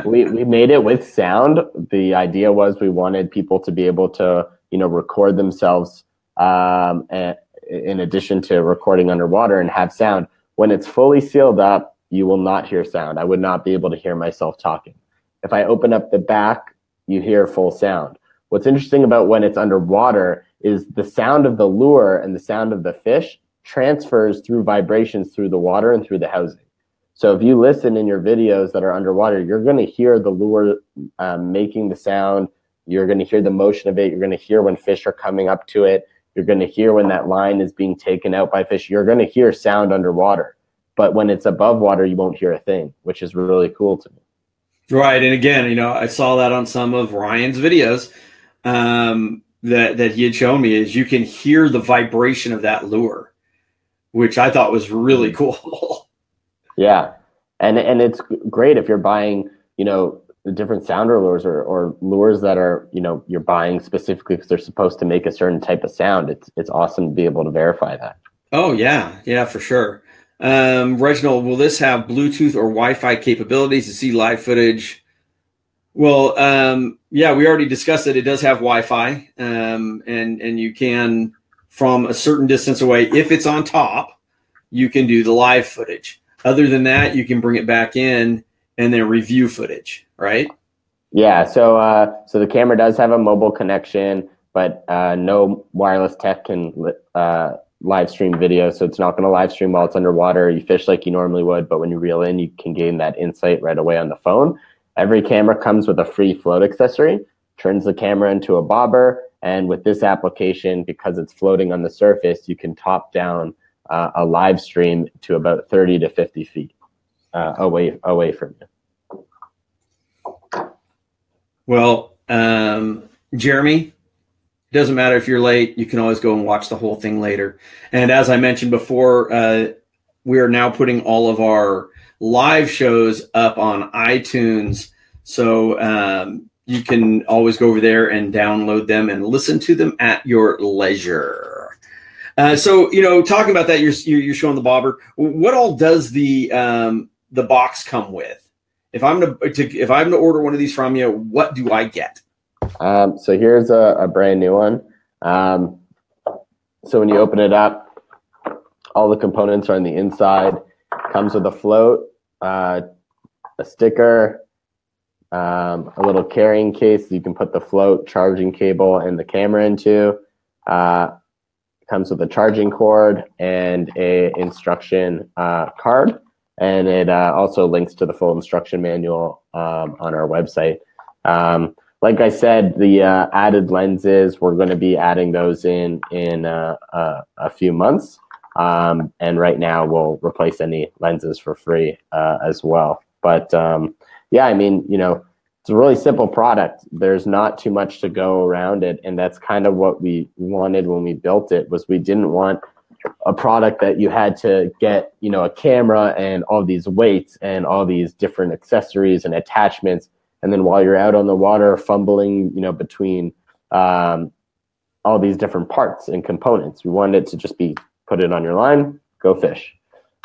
we made it with sound. The idea was we wanted people to be able to, record themselves and in addition to recording underwater and have sound. When it's fully sealed up, you will not hear sound. I would not be able to hear myself talking. If I open up the back, you hear full sound. What's interesting about when it's underwater is the sound of the lure and the sound of the fish transfers through vibrations through the water and through the housing. So if you listen in your videos that are underwater, you're going to hear the lure making the sound. You're going to hear the motion of it. You're going to hear when fish are coming up to it. You're going to hear when that line is being taken out by fish. You're going to hear sound underwater. But when it's above water, you won't hear a thing, which is really cool to me. Right. And again, I saw that on some of Ryan's videos that he had shown me, is you can hear the vibration of that lure, which I thought was really cool. Yeah. And it's great if you're buying, the different sounder lures or lures that are, you're buying specifically because they're supposed to make a certain type of sound. It's awesome to be able to verify that. Oh, yeah. Yeah, for sure. Reginald, will this have Bluetooth or Wi-Fi capabilities to see live footage? Well, yeah, we already discussed it. It does have Wi-Fi, and you can, from a certain distance away, if it's on top, you can do the live footage. Other than that, you can bring it back in and then review footage, right? Yeah, so the camera does have a mobile connection, but no wireless tech can live stream video, so it's not going to live stream while it's underwater. You fish like you normally would, but when you reel in, you can gain that insight right away on the phone. Every camera comes with a free float accessory, turns the camera into a bobber, and with this application, because it's floating on the surface, you can top down a live stream to about 30 to 50 feet away from you. Well, Jeremy, it doesn't matter if you're late. You can always go and watch the whole thing later. And as I mentioned before, we are now putting all of our live shows up on iTunes. So you can always go over there and download them and listen to them at your leisure. So, talking about that, you're showing the bobber. What all does the box come with? If I'm to order one of these from you, what do I get? So here's a brand new one. So when you open it up, all the components are on the inside. Comes with a float, a sticker, a little carrying case you can put the float, charging cable, and the camera into. Comes with a charging cord and a instruction card. And it also links to the full instruction manual on our website. Like I said, the added lenses, we're going to be adding those in a few months. And right now we'll replace any lenses for free as well. But yeah, I mean, it's a really simple product. There's not too much to go around it. And that's kind of what we wanted when we built it, was we didn't want a product that you had to get, a camera and all these weights and all these different accessories and attachments. And then while you're out on the water fumbling, between all these different parts and components, we wanted it to just be put it on your line, go fish.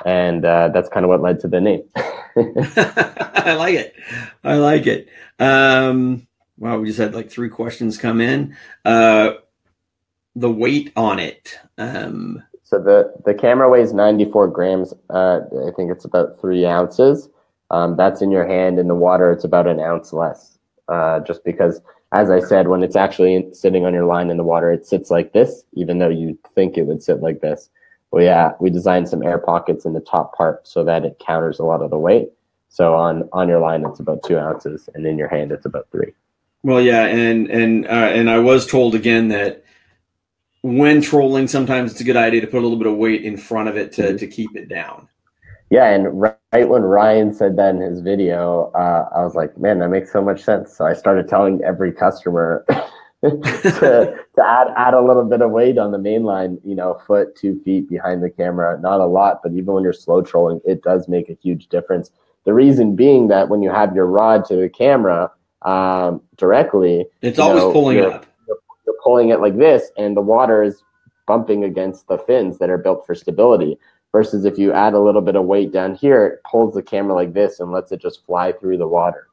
And that's kind of what led to the name. I like it. Wow, we just had like 3 questions come in. The weight on it. So the camera weighs 94 grams. I think it's about 3 ounces. That's in your hand. In the water, it's about an ounce less. Just because, as I said, when it's actually sitting on your line in the water, it sits like this, even though you'd think it would sit like this. Well, yeah, we designed some air pockets in the top part so that it counters a lot of the weight. So on your line, it's about 2 ounces, and in your hand, it's about 3. Well, yeah, and I was told again that when trolling, sometimes it's a good idea to put a little bit of weight in front of it to keep it down. Yeah, and right when Ryan said that in his video, I was like, man, that makes so much sense. So I started telling every customer to add a little bit of weight on the main line, you know, a foot, 2 feet behind the camera. Not a lot, but even when you're slow trolling, it does make a huge difference. The reason being that when you have your rod to the camera directly, it's always pulling up. You're pulling it like this, and the water is bumping against the fins that are built for stability. Versus if you add a little bit of weight down here, it pulls the camera like this and lets it just fly through the water.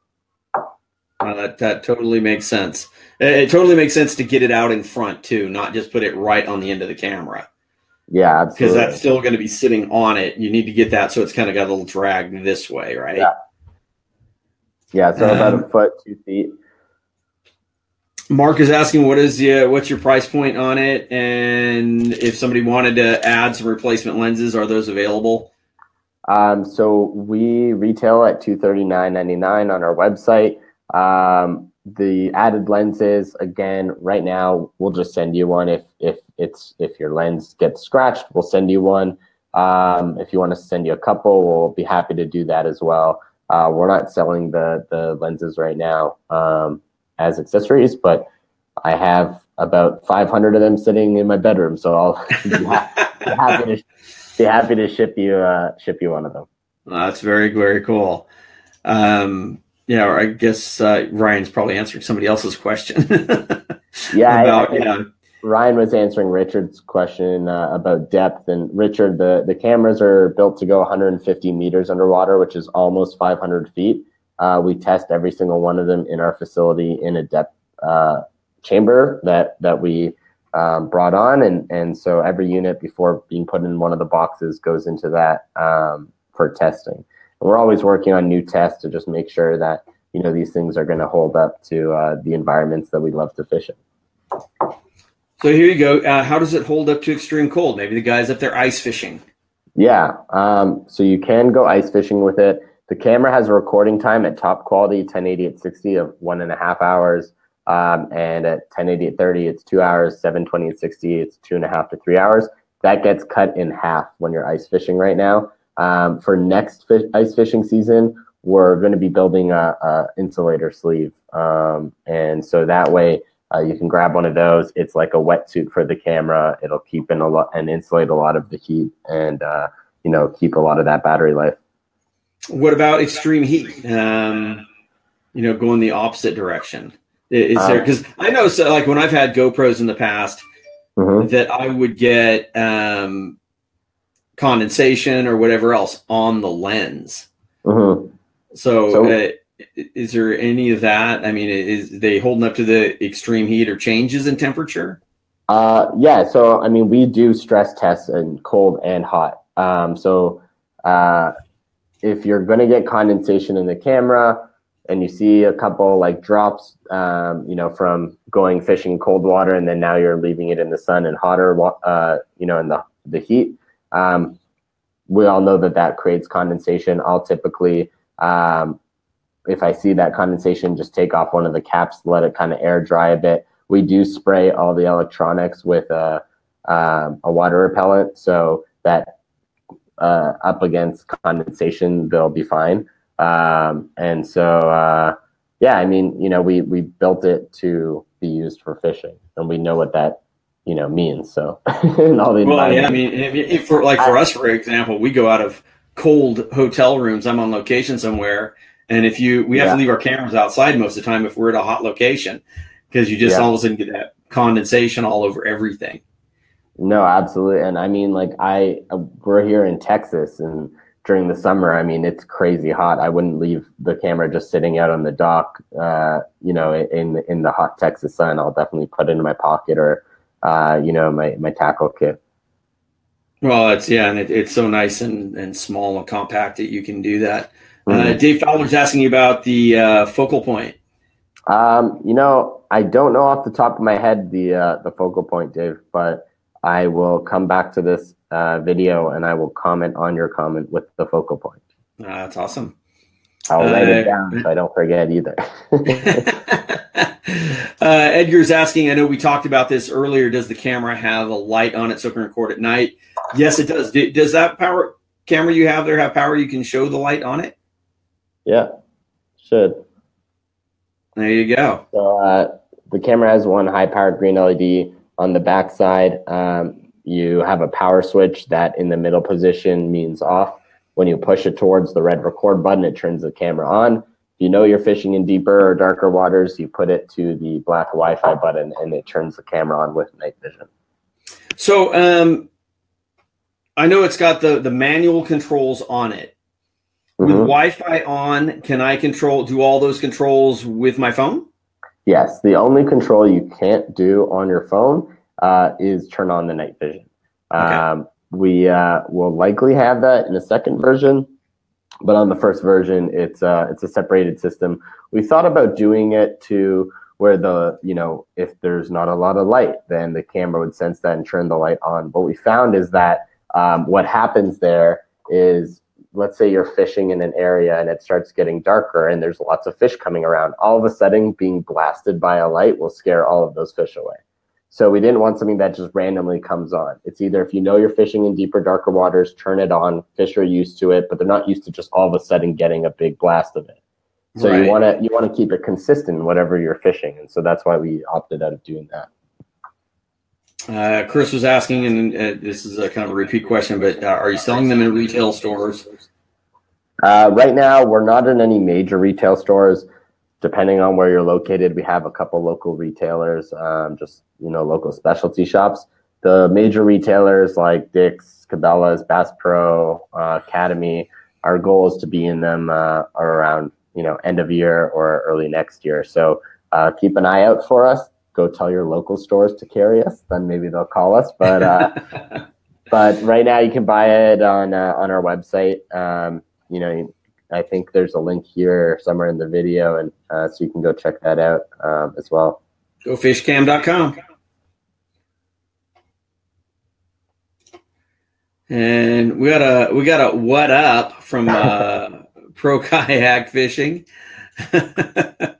That totally makes sense. It totally makes sense to get it out in front too, not just put it right on the end of the camera. Yeah, absolutely. Because that's still going to be sitting on it. You need to get that so it's kind of got a little drag this way, right? Yeah, so about a foot, 2 feet. Mark is asking, what's your price point on it? And if somebody wanted to add some replacement lenses, are those available? So we retail at $239.99 on our website. The added lenses, again, right now, we'll just send you one. If your lens gets scratched, we'll send you one. If you want us to send you a couple, we'll be happy to do that as well. We're not selling the lenses right now as accessories, but I have about 500 of them sitting in my bedroom, so I'll be happy to ship you one of them. That's very, very cool. Yeah, or I guess Ryan's probably answering somebody else's question. Ryan was answering Richard's question about depth, and Richard, the cameras are built to go 150 meters underwater, which is almost 500 feet. We test every single one of them in our facility in a depth chamber that we brought on, and so every unit before being put in one of the boxes goes into that for testing. And we're always working on new tests to just make sure that, you know, these things are going to hold up to the environments that we love to fish in. So here you go. How does it hold up to extreme cold? Maybe the guys up there ice fishing. Yeah, so you can go ice fishing with it. The camera has a recording time at top quality 1080 at 60 of 1.5 hours. And at 1080 at 30, it's 2 hours. 720 at 60, it's 2.5 to 3 hours. That gets cut in half when you're ice fishing right now. For next ice fishing season, we're going to be building a insulator sleeve. And so that way you can grab one of those. It's like a wetsuit for the camera. It'll keep in a lot and insulate a lot of the heat and, you know, keep a lot of that battery life. What about extreme heat? You know, going the opposite direction. Is there, because I know, so like when I've had GoPros in the past, that I would get condensation or whatever else on the lens. So is there any of that? I mean, is they holding up to the extreme heat or changes in temperature? Yeah. So, I mean, we do stress tests in cold and hot. If you're going to get condensation in the camera and you see a couple like drops, you know, from going fishing in cold water, and then now you're leaving it in the sun and hotter, you know, in the heat, we all know that creates condensation. I'll typically, if I see that condensation, just take off one of the caps, let it kind of air dry a bit. We do spray all the electronics with a water repellent, so that up against condensation, they'll be fine. And so, yeah, I mean, you know, we built it to be used for fishing, and we know what that, you know, means. So, well, yeah, I mean, for us, for example, we go out of cold hotel rooms. I'm on location somewhere, and we have to leave our cameras outside most of the time if we're at a hot location, because you just all of a sudden get that condensation all over everything. No, absolutely. And I mean, like we're here in Texas, and during the summer, I mean, it's crazy hot. I wouldn't leave the camera just sitting out on the dock, you know, in the hot Texas sun. I'll definitely put it in my pocket or, you know, my tackle kit. Well, and it's so nice and small and compact that you can do that. Mhm. Dave Fowler's asking you about the focal point. I don't know off the top of my head the focal point, Dave, but I will come back to this video and I will comment on your comment with the focal point. That's awesome. I'll write it down so I don't forget either. Edgar's asking, I know we talked about this earlier, does the camera have a light on it so it can record at night? Yes, it does. Does that power camera you have there have power you can show the light on it? Yeah, should. There you go. So the camera has one high-powered green LED on the back side. You have a power switch that in the middle position means off. When you push it towards the red record button, it turns the camera on. If you know you're fishing in deeper or darker waters, you put it to the black Wi-Fi button and it turns the camera on with night vision. So I know it's got the manual controls on it. With Wi-Fi on, can I do all those controls with my phone? Yes. The only control you can't do on your phone is turn on the night vision. Okay. We will likely have that in a second version, but on the first version, it's a separated system. We thought about doing it to where if there's not a lot of light, then the camera would sense that and turn the light on. What we found is that what happens there is, let's say you're fishing in an area and it starts getting darker and there's lots of fish coming around. All of a sudden, being blasted by a light will scare all of those fish away. So we didn't want something that just randomly comes on. It's either if you know you're fishing in deeper, darker waters, turn it on. Fish are used to it, but they're not used to just all of a sudden getting a big blast of it. So right. you want to keep it consistent in whatever you're fishing, and so that's why we opted out of doing that. Chris was asking, and this is a kind of a repeat question, but are you selling them in retail stores? Right now, we're not in any major retail stores. Depending on where you're located, we have a couple local retailers, local specialty shops. The major retailers like Dick's, Cabela's, Bass Pro, Academy, our goal is to be in them around end of year or early next year. So keep an eye out for us. Go tell your local stores to carry us. Then maybe they'll call us. But but right now you can buy it on our website. I think there's a link here somewhere in the video, and so you can go check that out as well. GoFishCam.com. And we got a what up from Pro Kayak Fishing. Are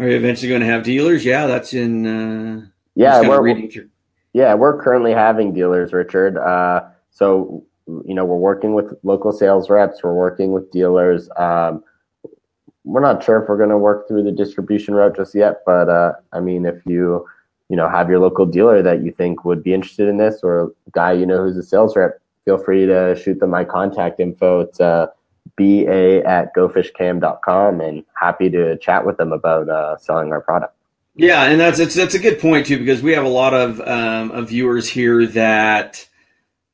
you eventually going to have dealers? Yeah, that's in. We're currently having dealers, Richard. So we're working with local sales reps. We're working with dealers. We're not sure if we're going to work through the distribution route just yet, but if you have your local dealer that you think would be interested in this, or a guy who's a sales rep, feel free to shoot them my contact info. It's ba@gofishcam.com, and happy to chat with them about selling our product. Yeah, and that's a good point too, because we have a lot of viewers here that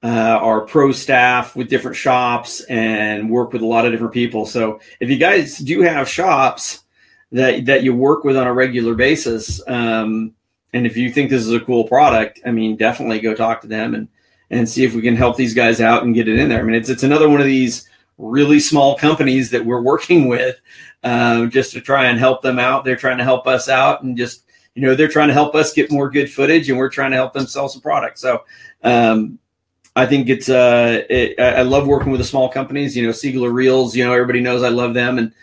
are pro staff with different shops and work with a lot of different people. So if you guys do have shops that you work with on a regular basis, and if you think this is a cool product, definitely go talk to them and see if we can help these guys out and get it in there. It's another one of these really small companies that we're working with just to try and help them out. They're trying to help us out, and just, they're trying to help us get more good footage, and we're trying to help them sell some product. So I think I love working with the small companies, Siegler Reels, everybody knows I love them. And,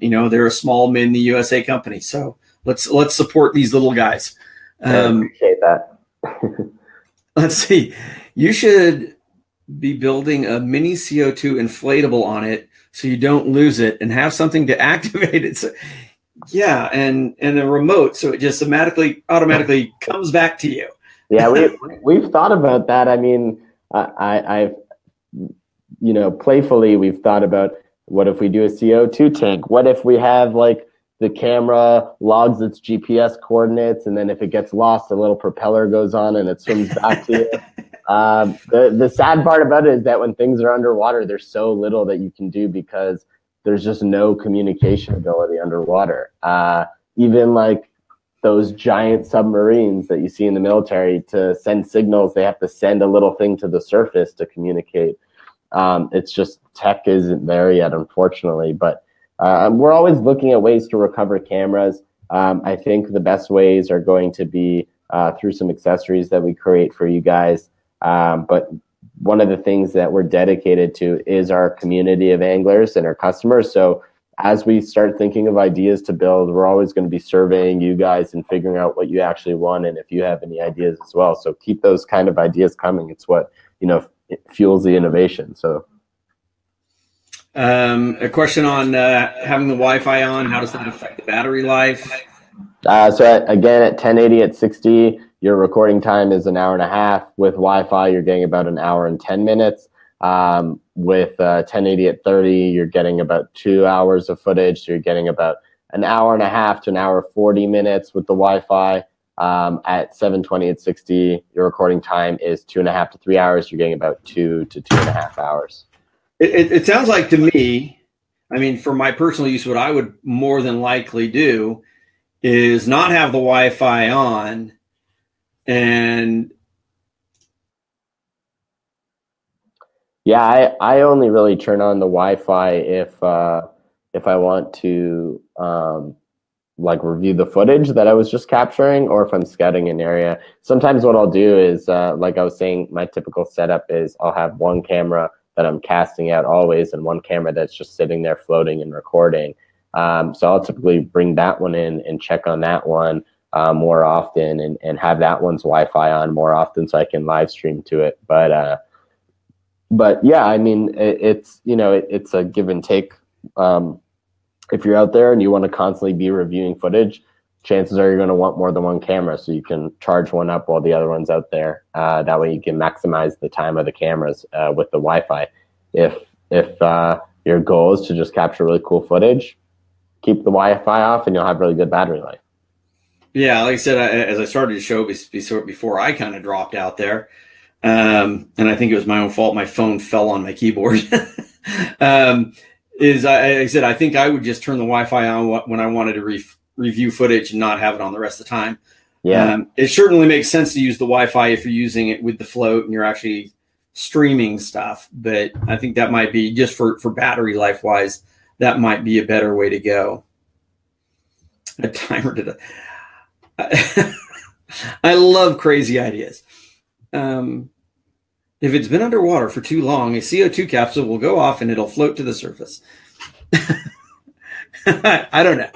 they're a small mid in the USA company. So let's support these little guys. I appreciate that. Let's see. You should be building a mini CO2 inflatable on it so you don't lose it, and have something to activate it. So, yeah, and a remote, so it just automatically comes back to you. Yeah, we've thought about that. I've playfully we've thought about, what if we do a CO2 tank? What if we have the camera logs its GPS coordinates, and then if it gets lost, a little propeller goes on and it swims back to you. The sad part about it is that when things are underwater, there's so little that you can do, because there's just no communication ability underwater. Even those giant submarines that you see in the military to send signals. They have to send a little thing to the surface to communicate. It's just tech isn't there yet, unfortunately. But we're always looking at ways to recover cameras. I think the best ways are going to be through some accessories that we create for you guys. But one of the things that we're dedicated to is our community of anglers and our customers. So as we start thinking of ideas to build, we're always going to be surveying you guys and figuring out what you actually want and if you have any ideas as well. So keep those kind of ideas coming. It's what, it fuels the innovation. So a question on having the Wi-Fi on, how does that affect the battery life? So again, at 1080 at 60, your recording time is 1.5 hours. With Wi-Fi, you're getting about 1 hour and 10 minutes. With 1080 at 30, you're getting about 2 hours of footage. So you're getting about 1.5 hours to 1 hour 40 minutes with the Wi-Fi. At 720 at 60, your recording time is 2.5 to 3 hours. You're getting about 2 to 2.5 hours. It sounds like to me, I mean, for my personal use, what I would more than likely do is not have the Wi-Fi on and yeah, I only really turn on the Wi-Fi if I want to like review the footage that I was just capturing, or if I'm scouting an area. Sometimes what I'll do is, like I was saying, my typical setup is I'll have one camera that I'm casting out always and one camera that's just sitting there floating and recording. So I'll typically bring that one in and check on that one more often and have that one's Wi-Fi on more often so I can live stream to it. But yeah, I mean, it's a give and take. If you're out there and you want to constantly be reviewing footage, chances are you're going to want more than one camera, so you can charge one up while the other one's out there. That way you can maximize the time of the cameras with the Wi-Fi. If your goal is to just capture really cool footage, keep the Wi-Fi off and you'll have really good battery life. Yeah, like I said, as I started to show before I kind of dropped out there, and I think it was my own fault. My phone fell on my keyboard. I said, I think I would just turn the Wi-Fi on when I wanted to review footage and not have it on the rest of the time. Yeah. It certainly makes sense to use the Wi-Fi if you're using it with the float and you're actually streaming stuff. But I think that might be, just for battery life wise, that might be a better way to go. A timer to the... I love crazy ideas. If it's been underwater for too long, a CO2 capsule will go off and it'll float to the surface. I don't know.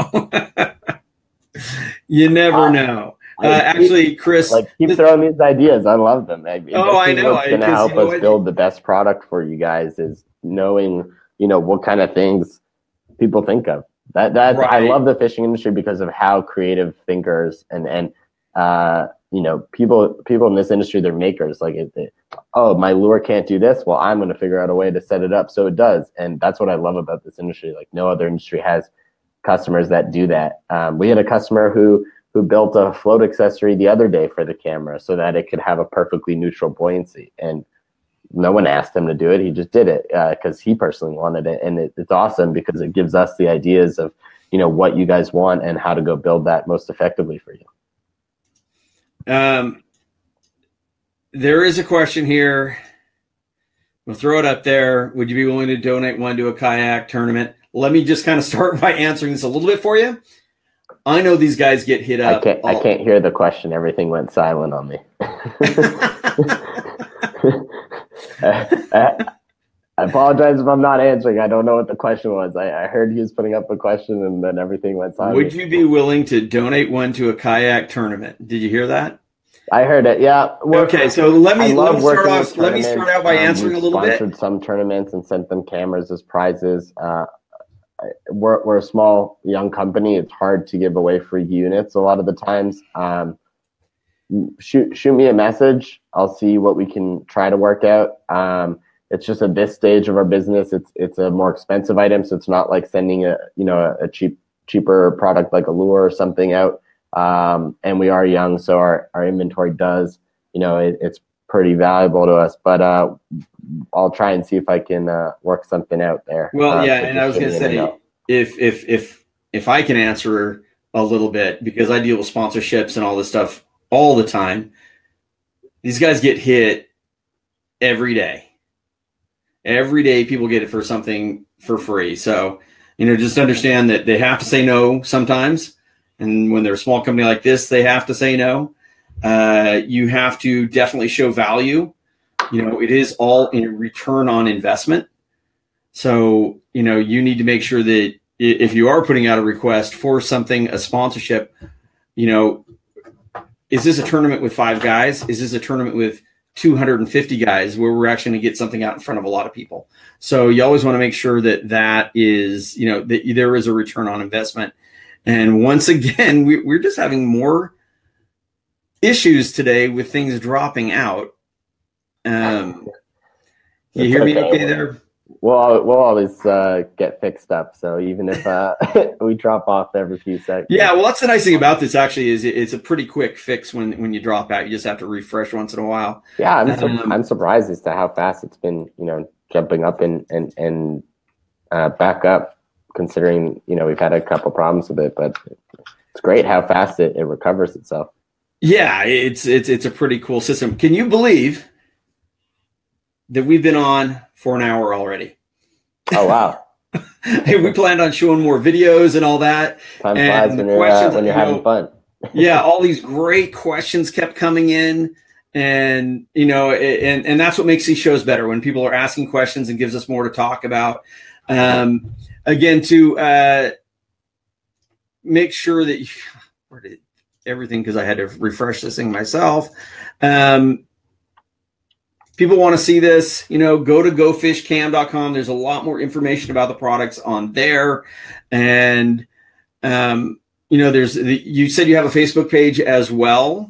You never know. Actually, Chris, keep throwing these ideas. I love them. I know. What's going to help us build the best product for you guys is knowing, what kind of things people think of. Right. I love the fishing industry because of how creative thinkers and people in this industry, they're makers. Oh, my lure can't do this. Well, I'm going to figure out a way to set it up so it does. And that's what I love about this industry. Like no other industry has customers that do that. We had a customer who built a float accessory the other day for the camera so that it could have a perfectly neutral buoyancy. And no one asked him to do it. He just did it because he personally wanted it. And it's awesome because it gives us the ideas of, what you guys want and how to go build that most effectively for you. There is a question here. We'll throw it up there. Would you be willing to donate one to a kayak tournament? Let me just kind of start by answering this a little bit for you. I know these guys get hit up. I can't hear the question. Everything went silent on me. I apologize if I'm not answering. I don't know what the question was. I heard he was putting up a question and then everything went silent. Would you be willing to donate one to a kayak tournament? Did you hear that? I heard it. Yeah. Okay, so let me start out by answering a little bit. Sponsored some tournaments and sent them cameras as prizes. We're a small, young company. It's hard to give away free units a lot of the times. Shoot me a message. I'll see what we can try to work out. It's just at this stage of our business, it's a more expensive item, so it's not like sending a cheaper product like a lure or something out. And we are young, so our inventory does, it's pretty valuable to us. But I'll try and see if I can work something out there. Well, yeah, and I was going to say, if I can answer a little bit because I deal with sponsorships and all this stuff all the time. These guys get hit every day. Every day people get it for something for free. So, just understand that they have to say no sometimes. And when they're a small company like this, they have to say no. You have to definitely show value. It is all in return on investment. So, you need to make sure that if you are putting out a request for something, a sponsorship, is this a tournament with 5 guys? Is this a tournament with 250 guys where we're actually going to get something out in front of a lot of people? So you always want to make sure that is, that there is a return on investment. And once again, we're just having more issues today with things dropping out. You hear me okay there? We'll always get fixed up. So even if we drop off every few seconds. Yeah, well, that's the nice thing about this. Actually, is it's a pretty quick fix when you drop out. You just have to refresh once in a while. Yeah, I'm surprised as to how fast it's been. Jumping up and back up. Considering we've had a couple problems with it, but it's great how fast it recovers itself. Yeah, it's a pretty cool system. Can you believe that we've been on for an hour already? Oh, wow. Hey, we planned on showing more videos and all that. Time flies when you're having fun. Yeah, all these great questions kept coming in. And, and that's what makes these shows better, when people are asking questions and gives us more to talk about. Again, to make sure that where did everything, because I had to refresh this thing myself. People want to see this, go to GoFishCam.com. There's a lot more information about the products on there. And, you said you have a Facebook page as well.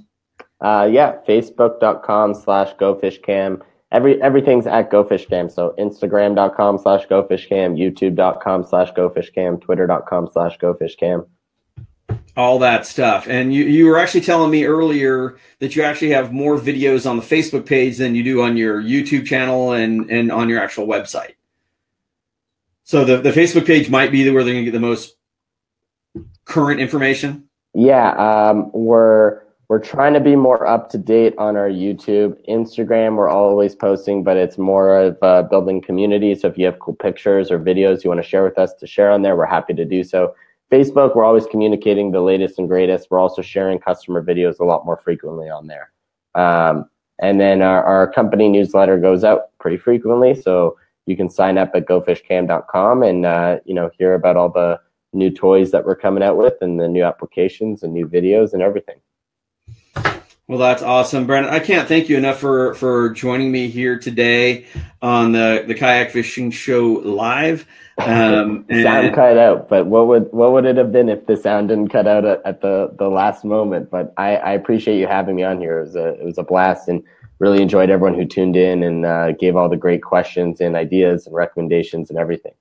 Yeah, Facebook.com/GoFishCam. Everything's at GoFish Cam. So Instagram.com/GoFish Cam, YouTube.com/GoFish Cam, Twitter.com/GoFish Cam. All that stuff. And you were actually telling me earlier that you actually have more videos on the Facebook page than you do on your YouTube channel and on your actual website. So the Facebook page might be where they're going to get the most current information. Yeah, we're trying to be more up to date on our YouTube. Instagram, we're always posting, but it's more of building community. So if you have cool pictures or videos you want to share with us to share on there, we're happy to do so. Facebook, we're always communicating the latest and greatest. We're also sharing customer videos a lot more frequently on there. And then our company newsletter goes out pretty frequently. So you can sign up at GoFishCam.com and hear about all the new toys that we're coming out with and the new applications and new videos and everything. Well, that's awesome, Brandon. I can't thank you enough for joining me here today on the Kayak Fishing Show live. Sound cut out, but what would it have been if the sound didn't cut out at the last moment? But I appreciate you having me on here. It was a blast, and really enjoyed everyone who tuned in and gave all the great questions and ideas and recommendations and everything.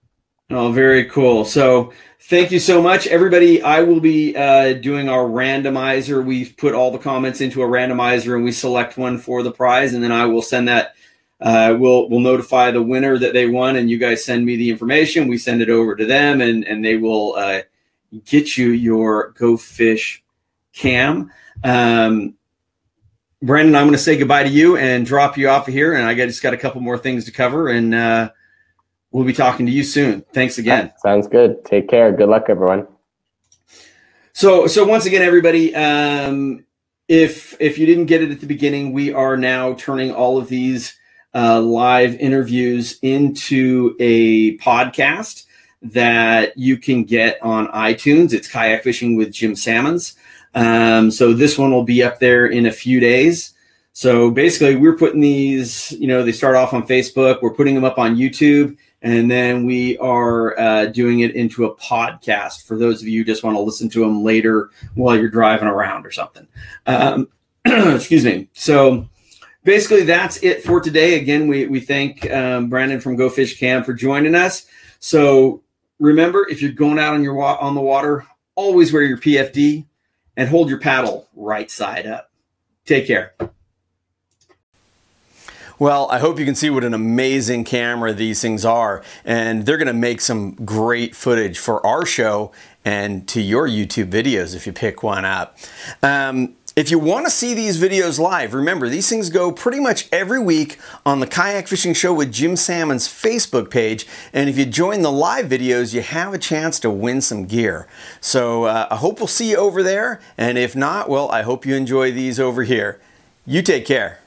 Oh, very cool. So thank you so much, everybody. I will be doing our randomizer. We put all the comments into a randomizer and we select one for the prize. And then I will send that. We'll notify the winner that they won, and you guys send me the information. We send it over to them, and they will get you your GoFish Cam. Brandon, I'm going to say goodbye to you and drop you off of here. And I just got a couple more things to cover, and we'll be talking to you soon. Thanks again. Sounds good. Take care. Good luck, everyone. So once again, everybody, if you didn't get it at the beginning, we are now turning all of these live interviews into a podcast that you can get on iTunes. It's Kayak Fishing with Jim Sammons. So this one will be up there in a few days. So basically we're putting these, they start off on Facebook. We're putting them up on YouTube, and then we are doing it into a podcast for those of you who just want to listen to them later while you're driving around or something. Excuse me. So basically that's it for today. Again, we thank Brandon from GoFish Cam for joining us. So remember, if you're going out on the water, always wear your PFD and hold your paddle right side up. Take care. Well, I hope you can see what an amazing camera these things are, and they're going to make some great footage for our show and to your YouTube videos if you pick one up. If you want to see these videos live, remember, these things go pretty much every week on the Kayak Fishing Show with Jim Sammons Facebook page. And if you join the live videos, you have a chance to win some gear. So I hope we'll see you over there. And if not, well, I hope you enjoy these over here. You take care.